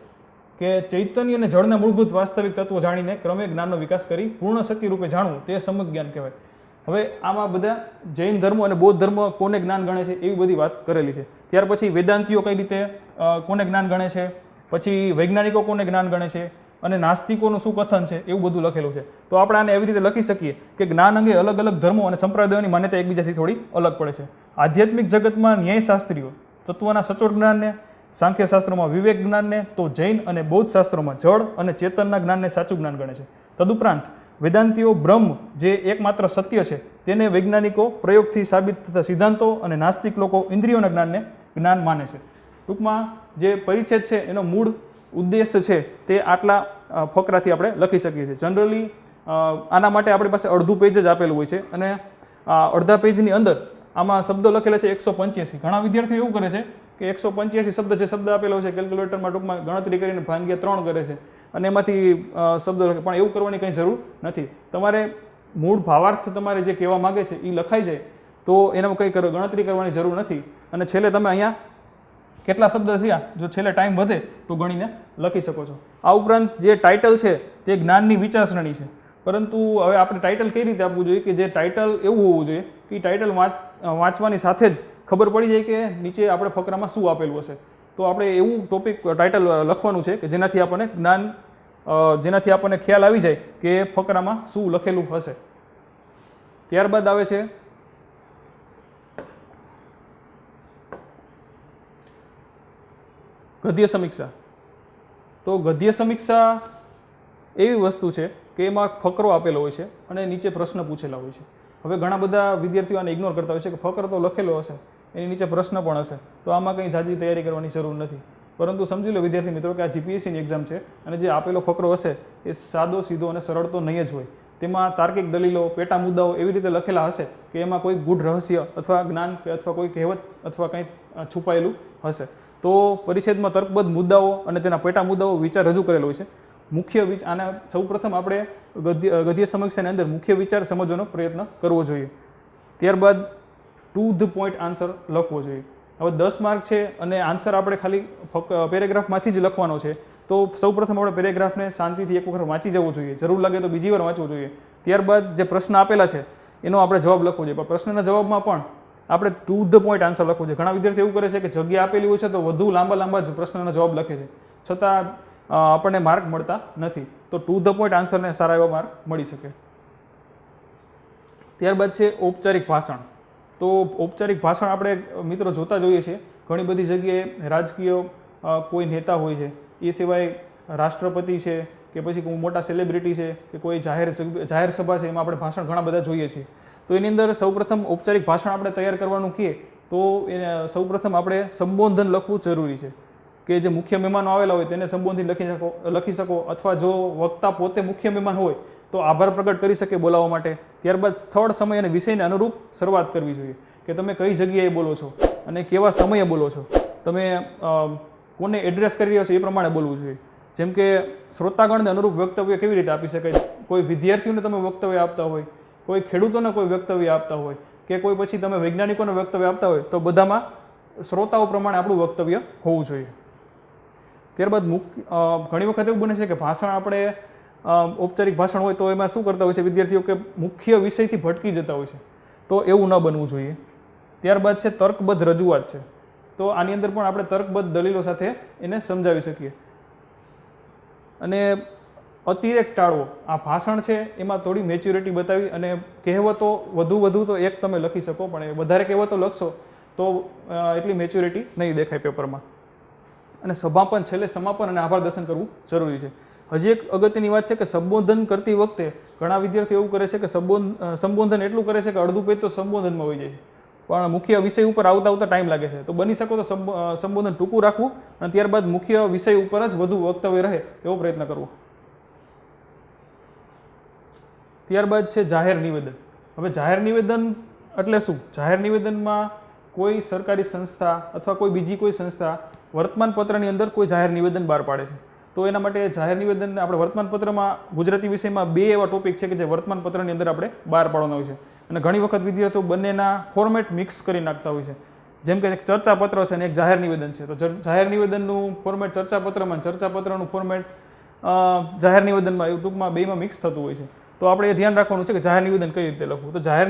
કે ચૈતન્ય અને જળના મૂળભૂત વાસ્તવિક તત્વો જાણીને ક્રમે જ્ઞાનનો વિકાસ કરી પૂર્ણ શક્તિ રૂપે જાણવું તે સમજ જ્ઞાન કહેવાય. હવે આમાં બધા જૈન ધર્મ અને બૌદ્ધ ધર્મ કોને જ્ઞાન ગણે છે એવી બધી વાત કરેલી છે. ત્યાર પછી વેદાંતિઓ કઈ રીતે કોને જ્ઞાન ગણે છે, પછી વૈજ્ઞાનિકો કોને જ્ઞાન ગણે છે અને નાસ્તિકોનું શું કથન છે એવું બધું લખેલું છે. તો આપણે આને એવી રીતે લખી શકીએ કે જ્ઞાન અંગે અલગ અલગ ધર્મો અને સંપ્રદાયોની માન્યતા એકબીજાથી થોડી અલગ પડે છે. આધ્યાત્મિક જગતમાં ન્યાયશાસ્ત્રીઓ તત્વના સચોટ જ્ઞાનને, સાંખ્યશાસ્ત્રોમાં વિવેક જ્ઞાનને, તો જૈન અને બૌદ્ધ શાસ્ત્રોમાં જળ અને ચેતનના જ્ઞાનને સાચું જ્ઞાન ગણે છે. તદુપરાંત વેદાંતિઓ બ્રહ્મ જે એકમાત્ર સત્ય છે તેને વૈજ્ઞાનિકો પ્રયોગથી સાબિત થતા સિદ્ધાંતો અને નાસ્તિક લોકો ઇન્દ્રિયોના જ્ઞાનને જ્ઞાન માને છે. ટૂંકમાં જે પરિચ્છેદ છે એનો મૂળ ઉદ્દેશ છે તે આટલા ફકરાથી આપણે લખી શકીએ છીએ. જનરલી આના માટે આપણી પાસે અડધું પેજ જ આપેલું હોય છે અને અડધા પેજની અંદર આમાં શબ્દો લખેલા છે 185. ઘણા વિદ્યાર્થીઓ એવું કરે છે કે 185 શબ્દ જે શબ્દ આપેલો છે કેલ્ક્યુલેટરમાં ટૂંકમાં ગણતરી કરીને ભાગ્યા 3 કરે છે અને એમાંથી શબ્દો લખે, પણ એવું કરવાની કંઈ જરૂર નથી. તમારે મૂળ ભાવાર્થ તમારે જે કહેવા માગે છે એ લખાઈ જાય તો એનામાં કંઈ ગણતરી કરવાની જરૂર નથી. અને છેલ્લે તમે અહીંયા કેટલા શબ્દ થયા જો છેલ્લે ટાઈમ વધે તો ગણીને લખી શકો છો. આ ઉપરાંત જે ટાઇટલ છે તે જ્ઞાનની વિચારસરણી છે, પરંતુ હવે આપણે ટાઇટલ કઈ રીતે આપવું જોઈએ કે જે ટાઇટલ એવું હોવું જોઈએ કે ટાઇટલ વાંચવાની સાથે જ ખબર પડી જાય કે નીચે આપણે ફકરામાં શું આપેલું હશે. તો આપણે એવું ટોપિક ટાઇટલ લખવાનું છે કે જેનાથી આપણને ખ્યાલ આવી જાય કે ફકરામાં શું લખેલું હશે. ત્યારબાદ આવે છે ગદ્ય સમીક્ષા. તો ગદ્ય સમીક્ષા એવી વસ્તુ છે કે એમાં ફકરો આપેલો હોય છે અને નીચે પ્રશ્ન પૂછેલા હોય છે. હવે ઘણા બધા વિદ્યાર્થીઓ આને ઇગ્નોર કરતા હોય છે કે ફકરો તો લખેલો હશે, એની નીચે પ્રશ્ન પણ હશે, તો આમાં કંઈ ઝાઝી તૈયારી કરવાની જરૂર નથી. પરંતુ સમજી લો વિદ્યાર્થી મિત્રો કે આ જીપીએસસીની એક્ઝામ છે અને જે આપેલો ફકરો હશે એ સાદો સીધો અને સરળ તો નહીં જ હોય. તેમાં તાર્કિક દલીલો, પેટા મુદ્દાઓ એવી રીતે લખેલા હશે કે એમાં કોઈ ગૂઢ રહસ્ય અથવા જ્ઞાન કે અથવા કોઈ કહેવત અથવા કંઈ છુપાયેલું હશે. તો પરિચ્છેદમાં તર્કબદ્ધ મુદ્દાઓ અને તેના પેટા મુદ્દાઓ વિચાર રજૂ કરેલો હોય છે. મુખ્ય આના સૌપ્રથમ આપણે ગદ્ય સમીક્ષાની અંદર મુખ્ય વિચાર સમજવાનો પ્રયત્ન કરવો જોઈએ. ત્યારબાદ ટુ ધ પોઈન્ટ આન્સર લખવો જોઈએ. હવે 10 માર્ક છે અને આન્સર આપણે ખાલી પેરેગ્રાફમાંથી જ લખવાનો છે, તો સૌપ્રથમ આપણે પેરેગ્રાફને શાંતિથી એક વખત વાંચી જવું જોઈએ, જરૂર લાગે તો બીજી વાર વાંચવું જોઈએ. ત્યારબાદ જે પ્રશ્ન આપેલા છે એનો આપણે જવાબ લખવો જોઈએ, પણ પ્રશ્નના જવાબમાં પણ આપણે ટુ ધ પોઈન્ટ આન્સર લખવું જોઈએ. ઘણા વિદ્યાર્થીઓ એવું કરે છે કે જગ્યા આપેલી હોય છે તો વધુ લાંબા જ પ્રશ્નનો જવાબ લખે છે, છતાં આપણને માર્ક મળતા નથી. તો ટુ ધ પોઈન્ટ આન્સરને સારા એવા માર્ક મળી શકે. ત્યારબાદ છે ઔપચારિક ભાષણ. તો ઔપચારિક ભાષણ આપણે મિત્રો જોતા જોઈએ છીએ ઘણી બધી જગ્યાએ રાજકીય કોઈ નેતા હોય છે, એ સિવાય રાષ્ટ્રપતિ છે કે પછી કોઈ મોટા સેલિબ્રિટી છે કે કોઈ જાહેર સભા છે, એમાં આપણે ભાષણ ઘણા બધા જોઈએ છીએ. તો એની અંદર સૌપ્રથમ ઔપચારિક ભાષણ આપણે તૈયાર કરવાનું કહે તો એને સૌપ્રથમ આપણે સંબોધન લખવું જરૂરી છે, કે જે મુખ્ય મહેમાનો આવેલા હોય તેને સંબોધિત લખી શકો, અથવા જો વક્તા પોતે મુખ્ય મહેમાન હોય તો આભાર પ્રગટ કરી શકે બોલાવવા માટે. ત્યારબાદ સ્થળ, સમય અને વિષયને અનુરૂપ શરૂઆત કરવી જોઈએ, કે તમે કઈ જગ્યાએ બોલો છો અને કેવા સમયે બોલો છો, તમે કોને એડ્રેસ કરી રહ્યા છો એ પ્રમાણે બોલવું જોઈએ. જેમ કે શ્રોતાગણને અનુરૂપ વક્તવ્ય કેવી રીતે આપી શકાય, કોઈ વિદ્યાર્થીઓને તમે વક્તવ્ય આપતા હોય, કોઈ ખેડૂતોને કોઈ વક્તવ્ય આપતા હોય, કે કોઈ પછી તમે વૈજ્ઞાનિકોને વક્તવ્ય આપતા હોય, તો બધામાં શ્રોતાઓ પ્રમાણે આપણું વક્તવ્ય હોવું જોઈએ. ત્યારબાદ ઘણી વખત એવું બને છે કે ભાષણ આપણે ઔપચારિક ભાષણ હોય તો એમાં શું કરતા હોય છે વિદ્યાર્થીઓ, કે મુખ્ય વિષયથી ભટકી જતા હોય છે. તો એવું ન બનવું જોઈએ. ત્યારબાદ છે તર્કબદ્ધ રજૂઆત છે. તો આની અંદર પણ આપણે તર્કબદ્ધ દલીલો સાથે એને સમજાવી શકીએ. અને અતિરેક ટાળવો. આ ભાષણ છે એમાં થોડી મેચ્યોરિટી બતાવી, અને કહેવતો વધુ તો એક તમે લખી શકો, પણ વધારે કહેવતો લખશો તો એટલી મેચ્યોરિટી નહીં દેખાય પેપરમાં. અને સમાપન, છેલ્લે સમાપન અને આભાર દર્શન કરવું જરૂરી છે. હજી એક અગત્યની વાત છે કે સંબોધન કરતી વખતે ઘણા વિદ્યાર્થીઓ એવું કરે છે કે સંબોધન એટલું કરે છે કે અડધું પેજ તો સંબોધનમાં હોઈ જાય છે, પણ મુખ્ય વિષય ઉપર આવતા ટાઈમ લાગે છે. તો બની શકો તો સંબોધન ટૂંકું રાખવું અને ત્યારબાદ મુખ્ય વિષય ઉપર જ વધુ વક્તવ્ય રહે એવો પ્રયત્ન કરવો. ત્યારબાદ છે જાહેર નિવેદન. હવે જાહેર નિવેદન એટલે શું? જાહેર નિવેદનમાં કોઈ સરકારી સંસ્થા અથવા કોઈ બીજી કોઈ સંસ્થા વર્તમાનપત્રની અંદર કોઈ જાહેર નિવેદન બહાર પાડે છે. તો એના માટે જાહેર નિવેદન આપણે વર્તમાનપત્રમાં ગુજરાતી વિષયમાં 2 એવા ટોપિક છે કે જે વર્તમાનપત્રની અંદર આપણે બહાર પાડવાના હોય છે. અને ઘણી વખત વિદ્યાર્થીઓ બંનેના ફોર્મેટ મિક્સ કરી નાખતા હોય છે. જેમ કે એક ચર્ચાપત્ર છે અને એક જાહેર નિવેદન છે. તો જાહેર નિવેદનનું ફોર્મેટ ચર્ચાપત્રમાં, ચર્ચાપત્રનું ફોર્મેટ જાહેર નિવેદનમાં, એવું ટૂંકમાં બેમાં મિક્સ થતું હોય છે. તો આપણે એ ધ્યાન રાખવાનું છે કે જાહેર નિવેદન કઈ રીતે લખવું. તો જાહેર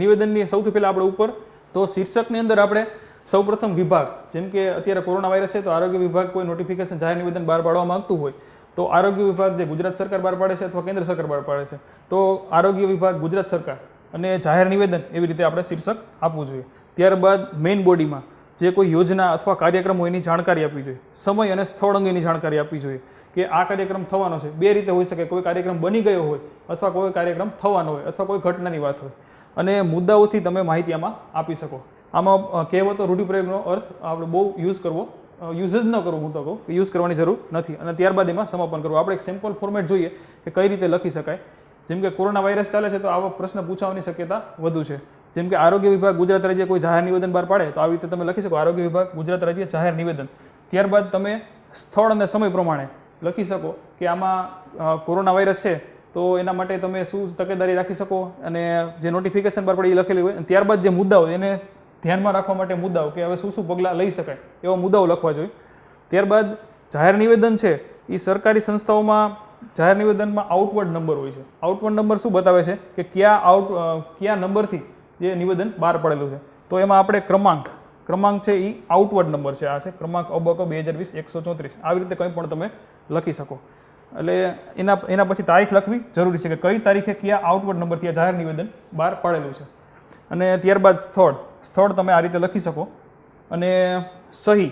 નિવેદનની સૌથી પહેલાં આપણે ઉપર તો શીર્ષકની અંદર આપણે સૌપ્રથમ વિભાગ, જેમ કે અત્યારે કોરોના વાયરસ છે તો આરોગ્ય વિભાગ કોઈ નોટિફિકેશન જાહેર નિવેદન બહાર પાડવા માંગતું હોય તો આરોગ્ય વિભાગ જે ગુજરાત સરકાર બહાર પાડે છે અથવા કેન્દ્ર સરકાર બહાર પાડે છે તો આરોગ્ય વિભાગ, ગુજરાત સરકાર અને જાહેર નિવેદન એવી રીતે આપણે શીર્ષક આપવું જોઈએ. ત્યારબાદ મેઇન બોડીમાં જે કોઈ યોજના અથવા કાર્યક્રમ હોય એની જાણકારી આપવી જોઈએ. સમય અને સ્થળ અંગેની જાણકારી આપવી જોઈએ કે આ કાર્યક્રમ થવાનો છે. 2 રીતે હોઈ શકે, કોઈ કાર્યક્રમ બની ગયો હોય અથવા કોઈ કાર્યક્રમ થવાનો હોય અથવા કોઈ ઘટનાની વાત હોય. અને મુદ્દાઓથી તમે માહિતી આમાં આપી શકો. આમાં કહેવતો, રૂઢિપ્રયોગનો અર્થ આપણે બહુ યુઝ જ ન કરવો, હું તો કહું યુઝ કરવાની જરૂર નથી. અને ત્યારબાદ એમાં સમાપન કરવું. આપણે એક સિમ્પલ ફોર્મેટ જોઈએ કે કઈ રીતે લખી શકાય. જેમ કે કોરોના વાયરસ ચાલે છે તો આવા પ્રશ્ન પૂછવાની શક્યતા વધુ છે. જેમ કે આરોગ્ય વિભાગ ગુજરાત રાજ્ય કોઈ જાહેર નિવેદન બહાર પાડે તો આવી રીતે તમે લખી શકો આરોગ્ય વિભાગ ગુજરાત રાજ્ય જાહેર નિવેદન. ત્યારબાદ તમે સ્થળ અને સમય પ્રમાણે લખી શકો કે આમાં કોરોના વાયરસ છે તો એના માટે તમે શું તકેદારી રાખી શકો અને જે નોટિફિકેશન બહાર પડે એ લખેલી હોય. ત્યારબાદ જે મુદ્દાઓ એને ધ્યાનમાં રાખવા માટે મુદ્દાઓ કે હવે શું પગલાં લઈ શકાય એવા મુદ્દાઓ લખવા જોઈએ. ત્યારબાદ જાહેર નિવેદન છે એ સરકારી સંસ્થાઓમાં જાહેર નિવેદનમાં આઉટવર્ડ નંબર હોય છે. આઉટવર્ડ નંબર શું બતાવે છે કે કયા નંબરથી જે નિવેદન બહાર પડેલું છે. તો એમાં આપણે ક્રમાંક છે એ આઉટવર્ડ નંબર છે. આ છે ક્રમાંક અબક 2020 134. આવી રીતે કંઈ પણ તમે લખી શકો. એટલે એના પછી તારીખ લખવી જરૂરી છે કે કઈ તારીખે કયા આઉટવર્ડ નંબરથી આ જાહેર નિવેદન બહાર પાડેલું છે. અને ત્યારબાદ સ્થળ તમે આ રીતે લખી શકો. અને સહી,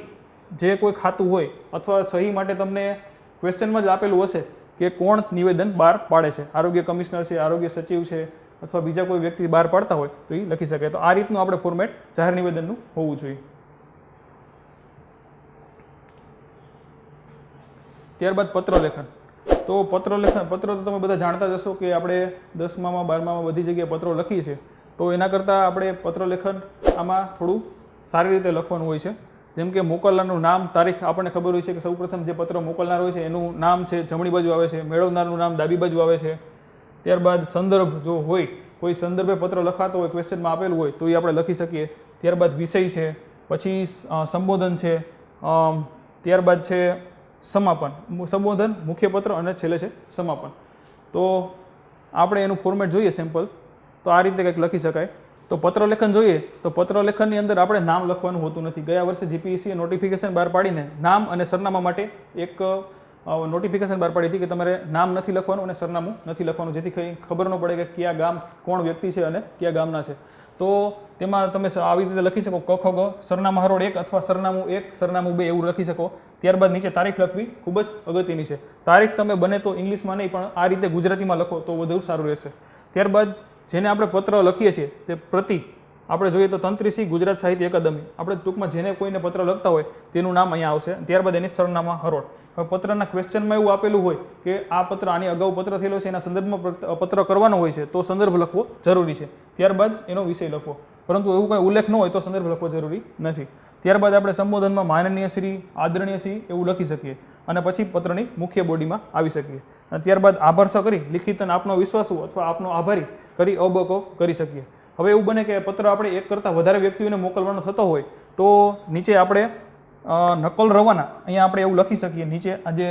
જે કોઈ ખાતું હોય અથવા સહી માટે તમને ક્વેશ્ચનમાં જ આપેલું હશે કે કોણ નિવેદન બહાર પાડે છે, આરોગ્ય કમિશનર છે, આરોગ્ય સચિવ છે અથવા બીજા કોઈ વ્યક્તિ બહાર પાડતા હોય તો એ લખી શકે. તો આ રીતનું આપણે ફોર્મેટ જાહેર નિવેદનનું હોવું જોઈએ. ત્યારબાદ પત્રલેખન. તો પત્ર તો તમે બધા જાણતા જ હશો કે આપણે 10માં 12માં બધી જગ્યાએ પત્રો લખીએ છીએ. તો એના કરતાં આપણે પત્રલેખન આમાં થોડું સારી રીતે લખવાનું હોય છે. જેમ કે મોકલનારનું નામ, તારીખ આપણને ખબર હોય છે કે સૌપ્રથમ જે પત્ર મોકલનાર હોય છે એનું નામ છે જમણી બાજુ આવે છે, મેળવનારનું નામ ડાબી બાજુ આવે છે. ત્યારબાદ સંદર્ભ જો હોય, કોઈ સંદર્ભે પત્ર લખાતો હોય, ક્વેશ્ચનમાં આપેલું હોય તો એ આપણે લખી શકીએ. ત્યારબાદ વિષય છે, પછી સંબોધન છે, ત્યારબાદ છે સમાપન, સંબોધન, મુખ્ય પત્ર અને છેલ્લે છે સમાપન. તો આપણે એનું ફોર્મેટ જોઈએ સિમ્પલ, તો આ રીતે કંઈક લખી શકાય. તો પત્રલેખન જોઈએ તો પત્રલેખનની અંદર આપણે નામ લખવાનું હોતું નથી. ગયા વર્ષે જીપીએસસીએ નોટિફિકેશન બહાર પાડીને નામ અને સરનામા માટે એક નોટિફિકેશન બહાર પાડી હતી કે તમારે નામ નથી લખવાનું અને સરનામું નથી લખવાનું, જેથી કંઈ ખબર ન પડે કે કયા ગામ કોણ વ્યક્તિ છે અને કયા ગામના છે. તો તેમાં તમે આવી રીતે લખી શકો ક ખ ગ, સરનામા હરોળ 1 અથવા સરનામું 1 સરનામું 2 એવું લખી શકો. ત્યારબાદ નીચે તારીખ લખવી ખૂબ જ અગત્યની છે. તારીખ તમે બને તો ઇંગ્લિશમાં નહીં પણ આ રીતે ગુજરાતીમાં લખો તો વધુ સારું રહેશે. ત્યારબાદ જેને આપણે પત્ર લખીએ છીએ તે પ્રતિ આપણે જોઈએ તો તંત્રીસી ગુજરાત સાહિત્ય અકાદમી, આપણે ટૂંકમાં જેને કોઈને પત્ર લખતા હોય તેનું નામ અહીંયા આવશે. ત્યારબાદ એની સરનામા હરોળ. હવે પત્રના ક્વેશ્ચનમાં એવું આપેલું હોય કે આ પત્ર આની અગાઉ પત્ર થયેલો છે, એના સંદર્ભમાં પત્ર કરવાનો હોય છે તો સંદર્ભ લખવો જરૂરી છે. ત્યારબાદ એનો વિષય લખવો, પરંતુ એવું કંઈ ઉલ્લેખ ન હોય તો સંદર્ભ લખવો જરૂરી નથી. ત્યારબાદ આપણે સંબોધનમાં માનનીય શ્રી, આદરણીય શ્રી એવું લખી શકીએ અને પછી પત્રની મુખ્ય બોડીમાં આવી શકીએ. અને ત્યારબાદ આભાર કરી લિખિતન આપનો વિશ્વાસુ અથવા આપનો આભારી કરી અબકો કરી શકીએ. હવે એવું બને કે પત્ર આપણે એક કરતાં વધારે વ્યક્તિઓને મોકલવાનો થતો હોય તો નીચે આપણે નકલ રવાના અહીંયા આપણે એવું લખી શકીએ. નીચે આ જે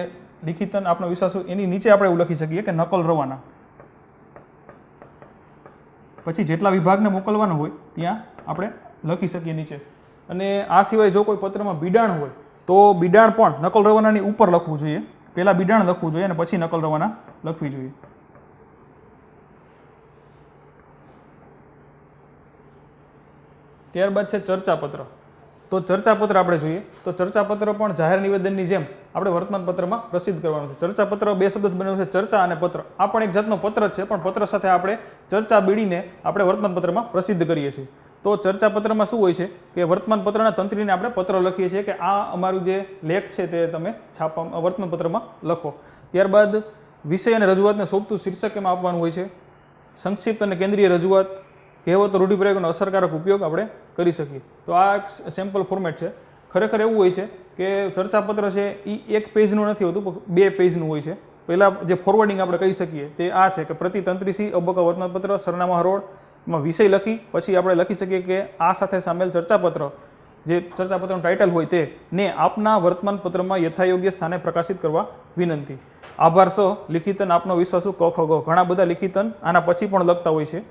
લિખિતન આપનો વિશ્વાસુ એની નીચે આપણે એવું લખી શકીએ કે નકલ રવાના. પછી જેટલા વિભાગને મોકલવાનો હોય ત્યાં આપણે લખી શકીએ નીચે. અને આ સિવાય જો કોઈ પત્રમાં બિડાણ હોય તો બિડાણ પણ નકલ રવાનાની ઉપર લખવું જોઈએ. પહેલાં બિડાણ લખવું જોઈએ અને પછી નકલ રવાના લખવી જોઈએ. ત્યારબાદ છે ચર્ચાપત્ર. તો ચર્ચાપત્ર આપણે જોઈએ તો ચર્ચાપત્ર પણ જાહેર નિવેદનની જેમ આપણે વર્તમાનપત્રમાં પ્રસિદ્ધ કરવાનું છે. ચર્ચાપત્ર બે શબ્દ બન્યું છે, ચર્ચા અને પત્ર. આ પણ એક જાતનો પત્ર જ છે, પણ પત્ર સાથે આપણે ચર્ચા બીડીને આપણે વર્તમાનપત્રમાં પ્રસિદ્ધ કરીએ છીએ. તો ચર્ચાપત્રમાં શું હોય છે કે વર્તમાનપત્રના તંત્રીને આપણે પત્ર લખીએ છીએ કે આ અમારું જે લેખ છે તે તમે છાપવા વર્તમાનપત્રમાં લખો. ત્યારબાદ વિષય અને રજૂઆતને સોંપતું શીર્ષક એમાં આપવાનું હોય છે. સંક્ષિપ્ત અને કેન્દ્રીય રજૂઆત, કહેવતો, રૂઢિપ્રયોગનો અસરકારક ઉપયોગ આપણે કરી શકીએ. તો આ એક સેમ્પલ ફોર્મેટ છે. ખરેખર એવું હોય છે કે ચર્ચાપત્ર છે એ એક પેજનું નથી હોતું, પણ 2 પેજનું હોય છે. પહેલાં જે ફોરવર્ડિંગ આપણે કહી શકીએ તે આ છે કે પ્રતિ તંત્રીસી અબકા વર્તમાનપત્ર, સરનામા હરોળ માં વિષય લખી પછી આપણે લખી શકીએ કે આ સાથે સામેલ ચર્ચાપત્ર જે ચર્ચાપત્રનું ટાઇટલ હોય તે ને આપના વર્તમાનપત્રમાં યથાયોગ્ય સ્થાને પ્રકાશિત કરવા વિનંતી. આભાર સહ લિખિતન આપનો વિશ્વાસુ ક ખ ગ. ઘણા બધા લિખિતન આના પછી પણ લખતા હોય છે,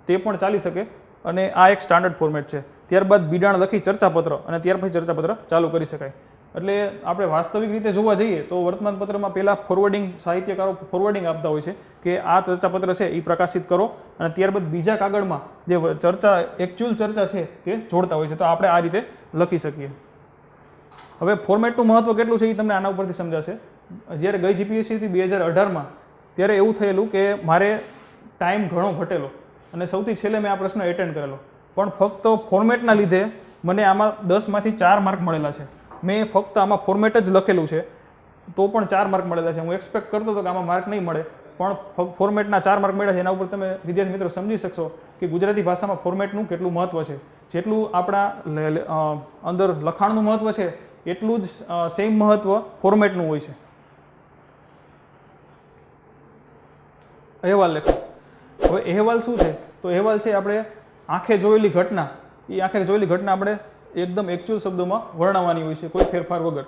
તે પણ ચાલી શકે અને આ એક સ્ટાન્ડર્ડ ફોર્મેટ છે. ત્યારબાદ બિડાણ લખી ચર્ચાપત્ર અને ત્યાર પછી ચર્ચાપત્ર ચાલુ કરી શકાય. એટલે આપણે વાસ્તવિક રીતે જોવા જઈએ તો વર્તમાનપત્રમાં પહેલાં ફોરવર્ડિંગ સાહિત્યકારો ફોરવર્ડિંગ આપતા હોય છે કે આ ચર્ચાપત્ર છે એ પ્રકાશિત કરો અને ત્યારબાદ બીજા કાગળમાં જે ચર્ચા એકચ્યુઅલ ચર્ચા છે તે જોડતા હોય છે. તો આપણે આ રીતે લખી શકીએ. હવે ફોર્મેટનું મહત્વ કેટલું છે એ તમને આના ઉપરથી સમજાશે. જ્યારે ગઈ જીપીએસસીથી 2018માં ત્યારે એવું થયેલું કે મારે ટાઈમ ઘણો ઘટેલો અને સૌથી છેલ્લે મેં આ પ્રશ્ન એટેન્ડ કરેલો, પણ ફક્ત ફોર્મેટના લીધે મને આમાં 10માંથી 4 માર્ક મળેલા છે. મેં ફક્ત આમાં ફોર્મેટ જ લખેલું છે તો પણ 4 માર્ક મળેલા છે. હું એક્સપેક્ટ કરતો હતો કે આમાં માર્ક નહીં મળે, પણ ફોર્મેટના 4 માર્ક મળ્યા છે. એના ઉપર તમે વિદ્યાર્થી મિત્રો સમજી શકશો કે ગુજરાતી ભાષામાં ફોર્મેટનું કેટલું મહત્વ છે. જેટલું આપણા અંદર લખાણનું મહત્વ છે એટલું જ સેમ મહત્વ ફોર્મેટનું હોય છે. અહેવાલ લેખો. હવે અહેવાલ શું છે? તો અહેવાલ છે આપણે આંખે જોયેલી ઘટના, એ આંખે જોયેલી ઘટના આપણે એકદમ એકચ્યુઅલ શબ્દોમાં વર્ણવવાની હોય છે, કોઈ ફેરફાર વગર.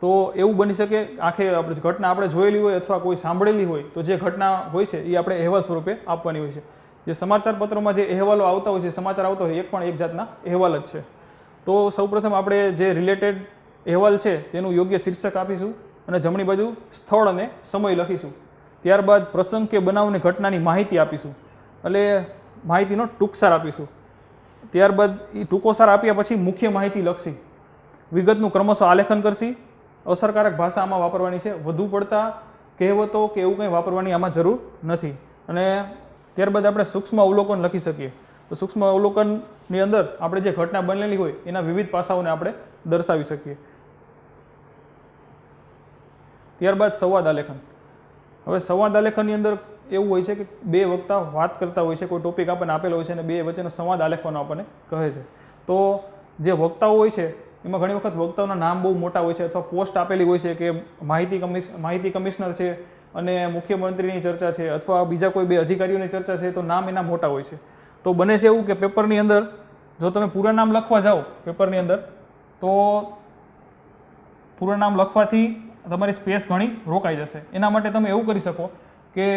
તો એવું બની શકે આંખે આપણે ઘટના આપણે જોયેલી હોય અથવા કોઈ સાંભળેલી હોય તો જે ઘટના હોય છે એ આપણે અહેવાલ સ્વરૂપે આપવાની હોય છે. જે સમાચાર પત્રોમાં જે અહેવાલો આવતા હોય છે, સમાચાર આવતા હોય, એ પણ એક જાતના અહેવાલ જ છે. તો સૌપ્રથમ આપણે જે રિલેટેડ અહેવાલ છે તેનું યોગ્ય શીર્ષક આપીશું અને જમણી બાજુ સ્થળ અને સમય લખીશું. ત્યારબાદ પ્રસંગ કે બનાવની ઘટનાની માહિતી આપીશું, એટલે માહિતીનો ટૂંકસાર આપીશું. ત્યારબાદ એ ટૂંકોસાર આપ્યા પછી મુખ્ય માહિતી લખશી, વિગતનું ક્રમશઃ આલેખન કરશી. અસરકારક ભાષા આમાં વાપરવાની છે, વધુ પડતા કહેવતો કે એવું કંઈ વાપરવાની આમાં જરૂર નથી. અને ત્યારબાદ આપણે સૂક્ષ્મ અવલોકન લખી શકીએ. તો સૂક્ષ્મ અવલોકનની અંદર આપણે જે ઘટના બનેલી હોય એના વિવિધ પાસાઓને આપણે દર્શાવી શકીએ. ત્યારબાદ સંવાદ આલેખન. હવે સંવાદ આલેખનની અંદર એવું હોય છે કે 2 વક્તા વાત કરતા હોય છે, કોઈ ટોપિક આપણને આપેલો હોય છે અને 2 વચ્ચેનો સંવાદ આલેખવાનો આપણને કહે છે. તો જે વક્તાઓ હોય છે એમાં ઘણી વખત વક્તાઓના નામ બહુ મોટા હોય છે અથવા પોસ્ટ આપેલી હોય છે કે માહિતી કમિશનર છે અને મુખ્યમંત્રીની ચર્ચા છે અથવા બીજા કોઈ 2 અધિકારીઓની ચર્ચા છે, તો નામ એના મોટા હોય છે. તો બને છે એવું કે પેપરની અંદર જો તમે પૂરા નામ લખવા જાઓ પેપરની અંદર તો પૂરા નામ લખવાથી તમારી સ્પેસ ઘણી રોકાઈ જશે. એના માટે તમે એવું કરી શકો કે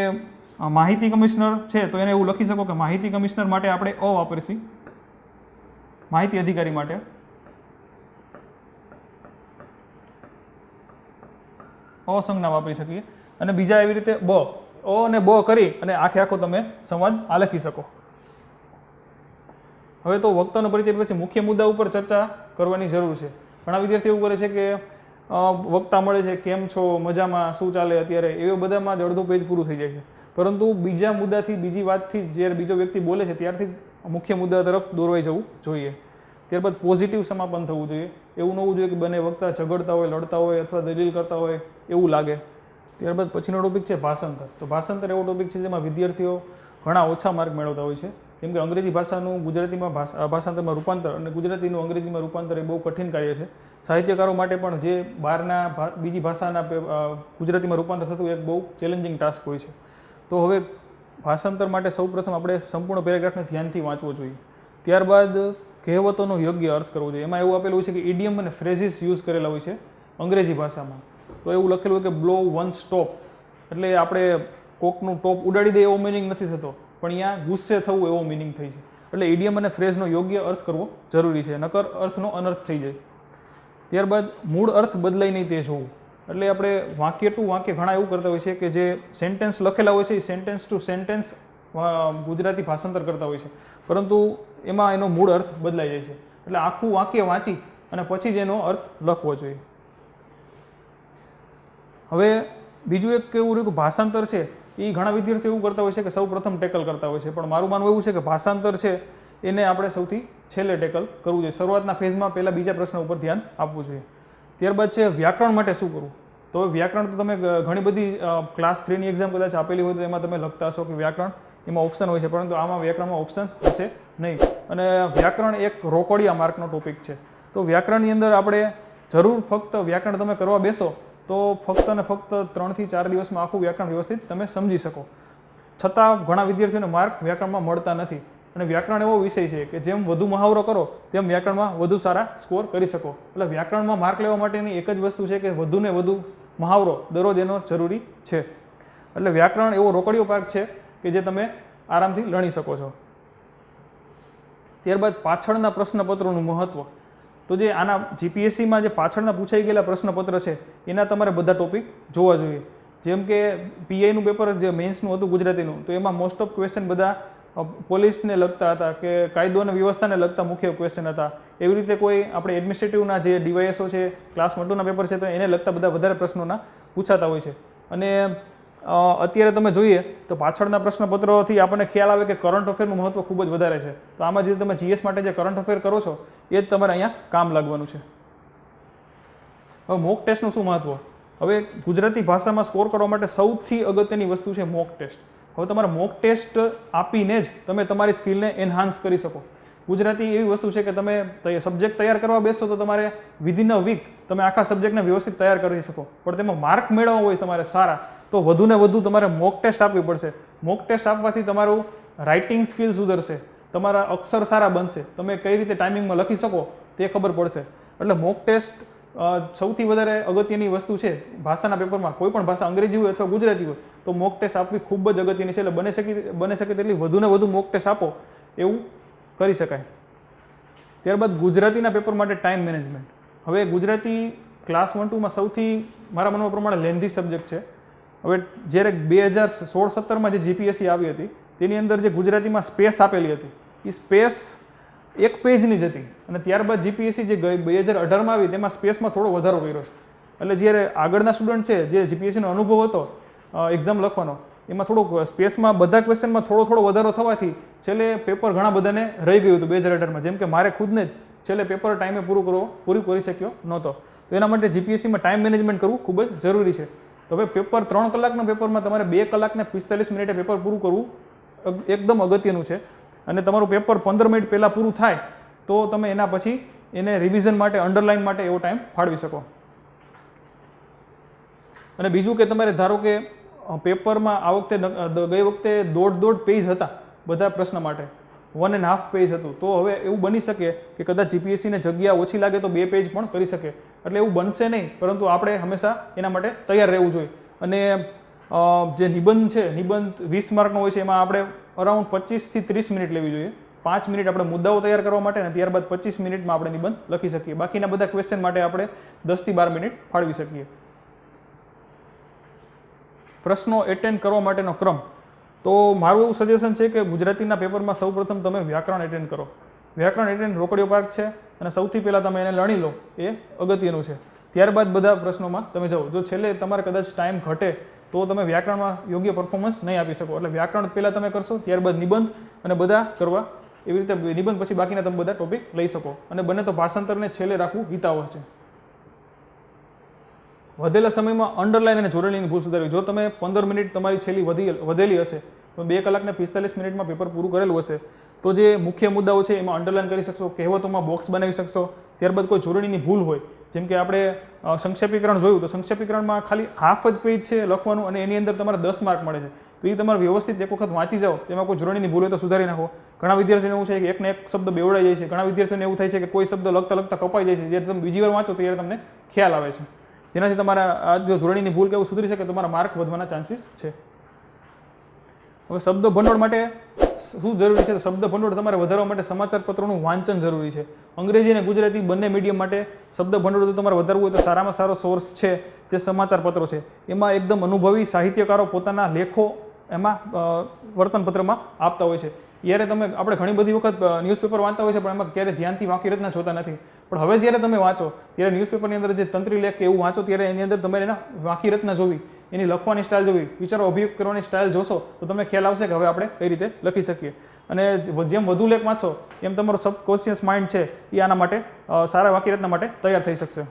માહિતી કમિશનર છે તો એને એવું લખી શકો કે માહિતી કમિશનર માટે આપણે અ વાપરીશું, માહિતી અધિકારી માટે અસંજ્ઞા વાપરી શકીએ અને બીજા એવી રીતે બ, અ અને બ કરી અને આખે આખો તમે સંવાદ આલેખી શકો. હવે તો વક્તાનો પરિચય પછી મુખ્ય મુદ્દા ઉપર ચર્ચા કરવાની જરૂર છે. ઘણા વિદ્યાર્થીઓ એવું કરે છે કે વક્તા મળે છે, કેમ છો, મજામાં, શું ચાલે અત્યારે, એવા બધામાં જ અડધો પેજ પૂરું થઈ જાય છે. પરંતુ બીજા મુદ્દાથી, બીજી વાતથી જ્યારે બીજો વ્યક્તિ બોલે છે ત્યારથી મુખ્ય મુદ્દા તરફ દોરવાઈ જવું જોઈએ. ત્યારબાદ પોઝિટિવ સમાપન થવું જોઈએ. એવું ન હોવું જોઈએ કે બંને વક્તા ઝઘડતા હોય, લડતા હોય અથવા દલીલ કરતા હોય એવું લાગે. ત્યારબાદ પછીનો ટોપિક છે ભાષાંતર. તો ભાષાંતર એવો ટોપિક છે જેમાં વિદ્યાર્થીઓ ઘણા ઓછા માર્ક મેળવતા હોય છે, કેમ કે અંગ્રેજી ભાષાનું ગુજરાતીમાં ભાષાંતરમાં રૂપાંતર અને ગુજરાતીનું અંગ્રેજીમાં રૂપાંતર એ બહુ કઠિન કાર્ય છે. સાહિત્યકારો માટે પણ જે બહારના બીજી ભાષાના ગુજરાતીમાં રૂપાંતર થતું એક બહુ ચેલેન્જિંગ ટાસ્ક હોય છે. તો હવે ભાષાંતર માટે સૌપ્રથમ આપણે સંપૂર્ણ પેરેગ્રાફને ધ્યાનથી વાંચવો જોઈએ. ત્યારબાદ કહેવતોનો યોગ્ય અર્થ કરવો જોઈએ. એમાં એવું આપેલું હોય છે કે ઇડિયમ અને ફ્રેઝિસ યુઝ કરેલા હોય છે અંગ્રેજી ભાષામાં. તો એવું લખેલું હોય કે બ્લો વન સ્ટોપ, એટલે આપણે કોકનું ટોપ ઉડાડી દે એવો મિનિંગ નથી થતો, પણ અહીંયા ગુસ્સે થવું એવો મિનિંગ થઈ છે. એટલે ઇડિયમ અને ફ્રેઝનો યોગ્ય અર્થ કરવો જરૂરી છે, નકર અર્થનો અનર્થ થઈ જાય. ત્યારબાદ મૂળ અર્થ બદલાય નહીં તે જોવું. એટલે આપણે વાક્ય ટુ વાક્ય ઘણા એવું કરતા હોય છે કે જે સેન્ટેન્સ લખેલા હોય છે એ સેન્ટેન્સ ટુ સેન્ટેન્સ ગુજરાતી ભાષાંતર કરતા હોય છે, પરંતુ એમાં એનો મૂળ અર્થ બદલાઈ જાય છે. એટલે આખું વાક્ય વાંચી અને પછી જ એનો અર્થ લખવો જોઈએ. હવે બીજું એક કેવું રહ્યું કે ભાષાંતર છે એ ઘણા વિદ્યાર્થીઓ એવું કરતા હોય છે કે સૌ પ્રથમ ટેકલ કરતા હોય છે, પણ મારું માનવું એવું છે કે ભાષાંતર છે એને આપણે સૌથી છેલ્લે ટેકલ કરવું જોઈએ. શરૂઆતના ફેઝમાં પહેલાં બીજા પ્રશ્ન ઉપર ધ્યાન આપવું જોઈએ. ત્યારબાદ છે વ્યાકરણ માટે શું કરવું. તો વ્યાકરણ તો તમે ઘણી બધી ક્લાસ 3ની એક્ઝામ કદાચ આપેલી હોય તો એમાં તમે લખતા હશો કે વ્યાકરણ એમાં ઓપ્શન હોય છે, પરંતુ આમાં વ્યાકરણમાં ઓપ્શન્સ હશે નહીં. અને વ્યાકરણ એક રોકડિયા માર્કનો ટોપિક છે. તો વ્યાકરણની અંદર આપણે જરૂર ફક્ત વ્યાકરણ તમે કરવા બેસો તો ફક્ત ને ફક્ત 3 થી 4 દિવસમાં આખું વ્યાકરણ વ્યવસ્થિત તમે સમજી શકો. છતાં ઘણા વિદ્યાર્થીઓને માર્ક વ્યાકરણમાં મળતા નથી. અને વ્યાકરણ એવો વિષય છે કે જેમ વધુ મહાવરો કરો તેમ વ્યાકરણમાં વધુ સારા સ્કોર કરી શકો. એટલે વ્યાકરણમાં માર્ક લેવા માટેની એક જ વસ્તુ છે કે વધુને વધુ મહાવરો દરરોજ એનો જરૂરી છે. એટલે વ્યાકરણ એવો રોકડિયો પાર્ક છે કે જે તમે આરામથી લણી શકો છો. ત્યારબાદ પાછળના પ્રશ્નપત્રોનું મહત્વ. તો જે આના જીપીએસસીમાં જે પાછળના પૂછાઈ ગયેલા પ્રશ્નપત્ર છે એના તમારે બધા ટોપિક જોવા જોઈએ. જેમ કે પીઆઈનું પેપર જે મેન્સનું હતું ગુજરાતીનું, તો એમાં મોસ્ટ ઓફ ક્વેશ્ચન બધા પોલીસને લગતા હતા કે કાયદો અને વ્યવસ્થાને લગતા મુખ્ય ક્વેશ્ચન હતા. એવી રીતે કોઈ આપણે એડમિનિસ્ટ્રેટિવના જે ડીવાયએસઓ છે, ક્લાસ 1-2ના પેપર છે, તો એને લગતા બધા વધારે પ્રશ્નોના પૂછાતા હોય છે. અને અત્યારે તમે જોઈએ તો પાછળના પ્રશ્નપત્રોથી આપણને ખ્યાલ આવે કે કરંટ અફેરનું મહત્વ ખૂબ જ વધારે છે. તો આમાં જે તમે જીએસ માટે જે કરંટ અફેર કરો છો એ જ તમારે અહીંયા કામ લાગવાનું છે. હવે મોક ટેસ્ટનું શું મહત્વ. હવે ગુજરાતી ભાષામાં સ્કોર કરવા માટે સૌથી અગત્યની વસ્તુ છે મોક ટેસ્ટ. હવે તમારે મોક ટેસ્ટ આપીને જ તમે તમારી સ્કિલને એન્હાન્સ કરી શકો. ગુજરાતી એવી વસ્તુ છે કે તમે સબ્જેક્ટ તૈયાર કરવા બેસો તો તમારે વિધિન અ વીક તમે આખા સબ્જેક્ટને વ્યવસ્થિત તૈયાર કરી શકો, પણ તેમાં માર્ક મેળવવા હોય તમારે સારા તો વધુને વધુ તમારે મોક ટેસ્ટ આપવી પડશે. મોક ટેસ્ટ આપવાથી તમારું રાઇટિંગ સ્કિલ સુધરશે, તમારા અક્ષર સારા બનશે, તમે કઈ રીતે ટાઈમિંગમાં લખી શકો તે ખબર પડશે. એટલે મોક ટેસ્ટ સૌથી વધારે અગત્યની વસ્તુ છે ભાષાના પેપરમાં. કોઈ પણ ભાષા અંગ્રેજી હોય અથવા ગુજરાતી હોય તો મોક ટેસ્ટ આપવી ખૂબ જ અગત્યની છે. એટલે બને શકે તેટલી વધુને વધુ મોક ટેસ્ટ આપો એવું કરી શકાય. ત્યારબાદ ગુજરાતીના પેપર માટે ટાઈમ મેનેજમેન્ટ. હવે ગુજરાતી ક્લાસ 1-2માં સૌથી મારા મનવા પ્રમાણે લેન્ધી સબ્જેક્ટ છે. હવે જ્યારે 2016-17માં જે જીપીએસસી આવી હતી તેની અંદર જે ગુજરાતીમાં સ્પેસ આપેલી હતી એ સ્પેસ એક પેજની જ હતી, અને ત્યારબાદ જીપીએસસી જે 2018માં આવી તેમાં સ્પેસમાં થોડો વધારો કર્યો છે. એટલે જ્યારે આગળના સ્ટુડન્ટ છે જે જીપીએસસીનો અનુભવ હતો એક્ઝામ લખવાનો, એમાં થોડુંક સ્પેસમાં બધા ક્વેશ્ચનમાં થોડો વધારો થવાથી છેલ્લે પેપર ઘણા બધાને રહી ગયું હતું 2018માં. જેમ કે મારે ખુદને જ છેલ્લે પેપર ટાઈમે પૂરું કરી શક્યો નહોતો. તો એના માટે જીપીએસસીમાં ટાઈમ મેનેજમેન્ટ કરવું ખૂબ જ જરૂરી છે. તો હવે પેપર 3 કલાકના પેપરમાં તમારે 2 કલાક ને 45 મિનિટે પેપર પૂરું કરવું એકદમ અગત્યનું છે. અને તમારું પેપર 15 મિનિટ પહેલાં પૂરું થાય તો તમે એના પછી એને રિવિઝન માટે, અંડરલાઇન માટે એવો ટાઈમ ફાળવી શકો. અને બીજું કે તમારે ધારો કે પેપરમાં આ વખતે ગઈ વખતે 1.5 પેજ હતા બધા પ્રશ્ન માટે, 1.5 પેજ હતું. તો હવે એવું બની શકે કે કદાચ જીપીએસસીને જગ્યા ઓછી લાગે તો 2 પેજ પણ કરી શકે. એટલે એવું બનશે નહીં, પરંતુ આપણે હંમેશા એના માટે તૈયાર રહેવું જોઈએ. અને જે નિબંધ છે, નિબંધ 20 માર્કનો હોય છે, એમાં આપણે અરાઉન્ડ 25 થી 30 મિનિટ લેવી જોઈએ. 5 મિનિટ આપણે મુદ્દાઓ તૈયાર કરવા માટે અને ત્યારબાદ 25 મિનિટમાં આપણે નિબંધ લખી શકીએ. બાકીના બધા ક્વેશ્ચન માટે આપણે 10 થી 12 મિનિટ ફાળવી શકીએ. પ્રશ્નો એટેન્ડ કરવા માટેનો ક્રમ. તો મારું એવું સજેશન છે કે ગુજરાતીના પેપરમાં સૌપ્રથમ તમે વ્યાકરણ એટેન્ડ કરો. વ્યાકરણ એટલે રોકડિયો પાર્ક છે અને સૌથી પહેલાં તમે એને લણી લો એ અગત્યનું છે. ત્યારબાદ બધા પ્રશ્નોમાં તમે જાઓ. જો છેલ્લે તમારે કદાચ ટાઈમ ઘટે તો તમે વ્યાકરણમાં યોગ્ય પરફોર્મન્સ નહીં આપી શકો. એટલે વ્યાકરણ પહેલાં તમે કરશો, ત્યારબાદ નિબંધ અને બધા કરવા. એવી રીતે નિબંધ પછી બાકીના તમે બધા ટોપિક લઈ શકો. અને બને તો ભાષાંતરને છેલ્લે રાખવું હિતાવહ છે. વધેલા સમયમાં અંડરલાઈન અને જોડણીની ભૂલ સુધારવી. જો તમે 15 મિનિટ તમારી છેલ્લી વધેલી હશે તો 2 કલાક ને 45 મિનિટમાં પેપર પૂરું કરેલું હશે તો જે મુખ્ય મુદ્દાઓ છે એમાં અંડરલાઈન કરી શકશો, કહેવતોમાં બોક્સ બનાવી શકશો. ત્યારબાદ કોઈ જોડણીની ભૂલ હોય, જેમ કે આપણે સંક્ષેપીકરણ જોયું તો સંક્ષેપીકરણમાં ખાલી હાફ જ પેજ છે લખવાનું અને એની અંદર તમારે 10 માર્ક મળે છે. તો એ તમારે વ્યવસ્થિત એક વખત વાંચી જાઓ, તેમાં કોઈ જોડણીની ભૂલ હોય તો સુધારી નાખો. ઘણા વિદ્યાર્થીઓને એવું છે કે એકને એક શબ્દ બેવડાઈ જાય છે, ઘણા વિદ્યાર્થીઓને એવું થાય છે કે કોઈ શબ્દ લખતા લખતા કપાઈ જાય છે, જ્યારે તમે બીજી વાર વાંચો ત્યારે તમને ખ્યાલ આવે છે. જેનાથી તમારા આ જો જોડણીની ભૂલ કે એવું સુધરી શકે તો તમારા માર્ક વધવાના ચાન્સીસ છે. હવે શબ્દ ભંડોળ માટે શું જરૂરી છે? તો શબ્દ ભંડોળ તમારે વધારવા માટે સમાચાર પત્રોનું વાંચન જરૂરી છે. અંગ્રેજી અને ગુજરાતી બંને મીડિયમ માટે શબ્દ ભંડોળ જો તમારે વધારવું હોય તો સારામાં સારો સોર્સ છે તે સમાચાર પત્રો છે. એમાં એકદમ અનુભવી સાહિત્યકારો પોતાના લેખો એમાં વર્તનપત્રમાં આપતા હોય છે. જ્યારે આપણે ઘણી બધી વખત ન્યૂઝપેપર વાંચતા હોય છે પણ એમાં ક્યારે ધ્યાનથી વાંકી રચના જોતા નથી. પણ હવે જ્યારે તમે વાંચો ત્યારે ન્યૂઝપેપરની અંદર જે તંત્રી લેખ એવું વાંચો ત્યારે એની અંદર તમારે એના વાંકી રચના જોવી, એની લખવાની સ્ટાઇલ જોવી, વિચારો અભિવ્યક્ત કરવાની સ્ટાઇલ જોશો તો તમને ખ્યાલ આવશે કે હવે આપણે કઈ રીતે લખી શકીએ. અને જેમ વધુ લેખ વાંચો એમ તમારો સબકોન્શિયસ માઇન્ડ છે એ આના માટે સારા વાંકી રચના માટે તૈયાર થઈ શકશે.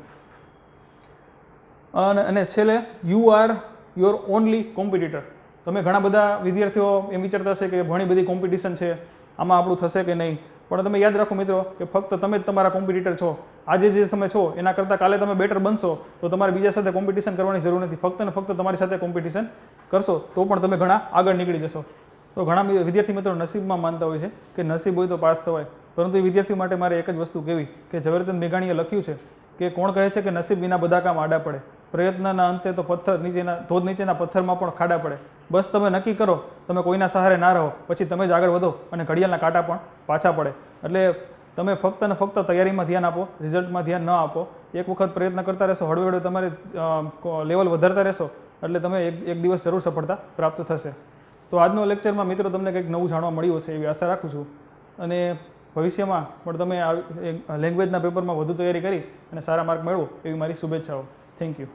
અને છેલ્લે you are your only competitor. તમે ઘણા બધા વિદ્યાર્થીઓ એમ વિચારતા હશે કે ઘણી બધી કોમ્પિટિશન છે, આમાં આપણું થશે કે નહીં. પણ તમે યાદ રાખો મિત્રો કે ફક્ત તમે જ તમારા કોમ્પિટિટર છો. આજે જે તમે છો એના કરતાં કાલે તમે બેટર બનશો તો તમારે બીજા સાથે કોમ્પિટિશન કરવાની જરૂર નથી. ફક્ત ને ફક્ત તમારી સાથે કોમ્પિટિશન કરશો તો પણ તમે ઘણા આગળ નીકળી જશો. તો ઘણા વિદ્યાર્થી મિત્રો નસીબમાં માનતા હોય છે કે નસીબ હોય તો પાસ થવાય, પરંતુ એ વિદ્યાર્થી માટે મારે એક જ વસ્તુ કહેવી કે ઝવેરચંદ મેઘાણીએ લખ્યું છે કે કોણ કહે છે કે નસીબ વિના બધા કામ આડા પડે, પ્રયત્નના અંતે તો ધોધ નીચેના પથ્થરમાં પણ ખાડા પડે. બસ તમે નક્કી કરો, તમે કોઈના સહારે ના રહો, પછી તમે જ આગળ વધો અને ઘડિયાળના કાંટા પણ પાછા પડે. એટલે તમે ફક્ત ને ફક્ત તૈયારીમાં ધ્યાન આપો, રિઝલ્ટમાં ધ્યાન ન આપો. એક વખત પ્રયત્ન કરતા રહેશો, હળવે હળવે તમારે લેવલ વધારતા રહેશો એટલે તમે એક દિવસ જરૂર સફળતા પ્રાપ્ત થશે. તો આજનો લેક્ચરમાં મિત્રો તમને કંઈક નવું જાણવા મળ્યું હશે એવી આશા રાખું છું. અને ભવિષ્યમાં પણ તમે આ લેંગ્વેજના પેપરમાં વધુ તૈયારી કરી અને સારા માર્ક મેળવો એવી મારી શુભેચ્છાઓ. Thank you.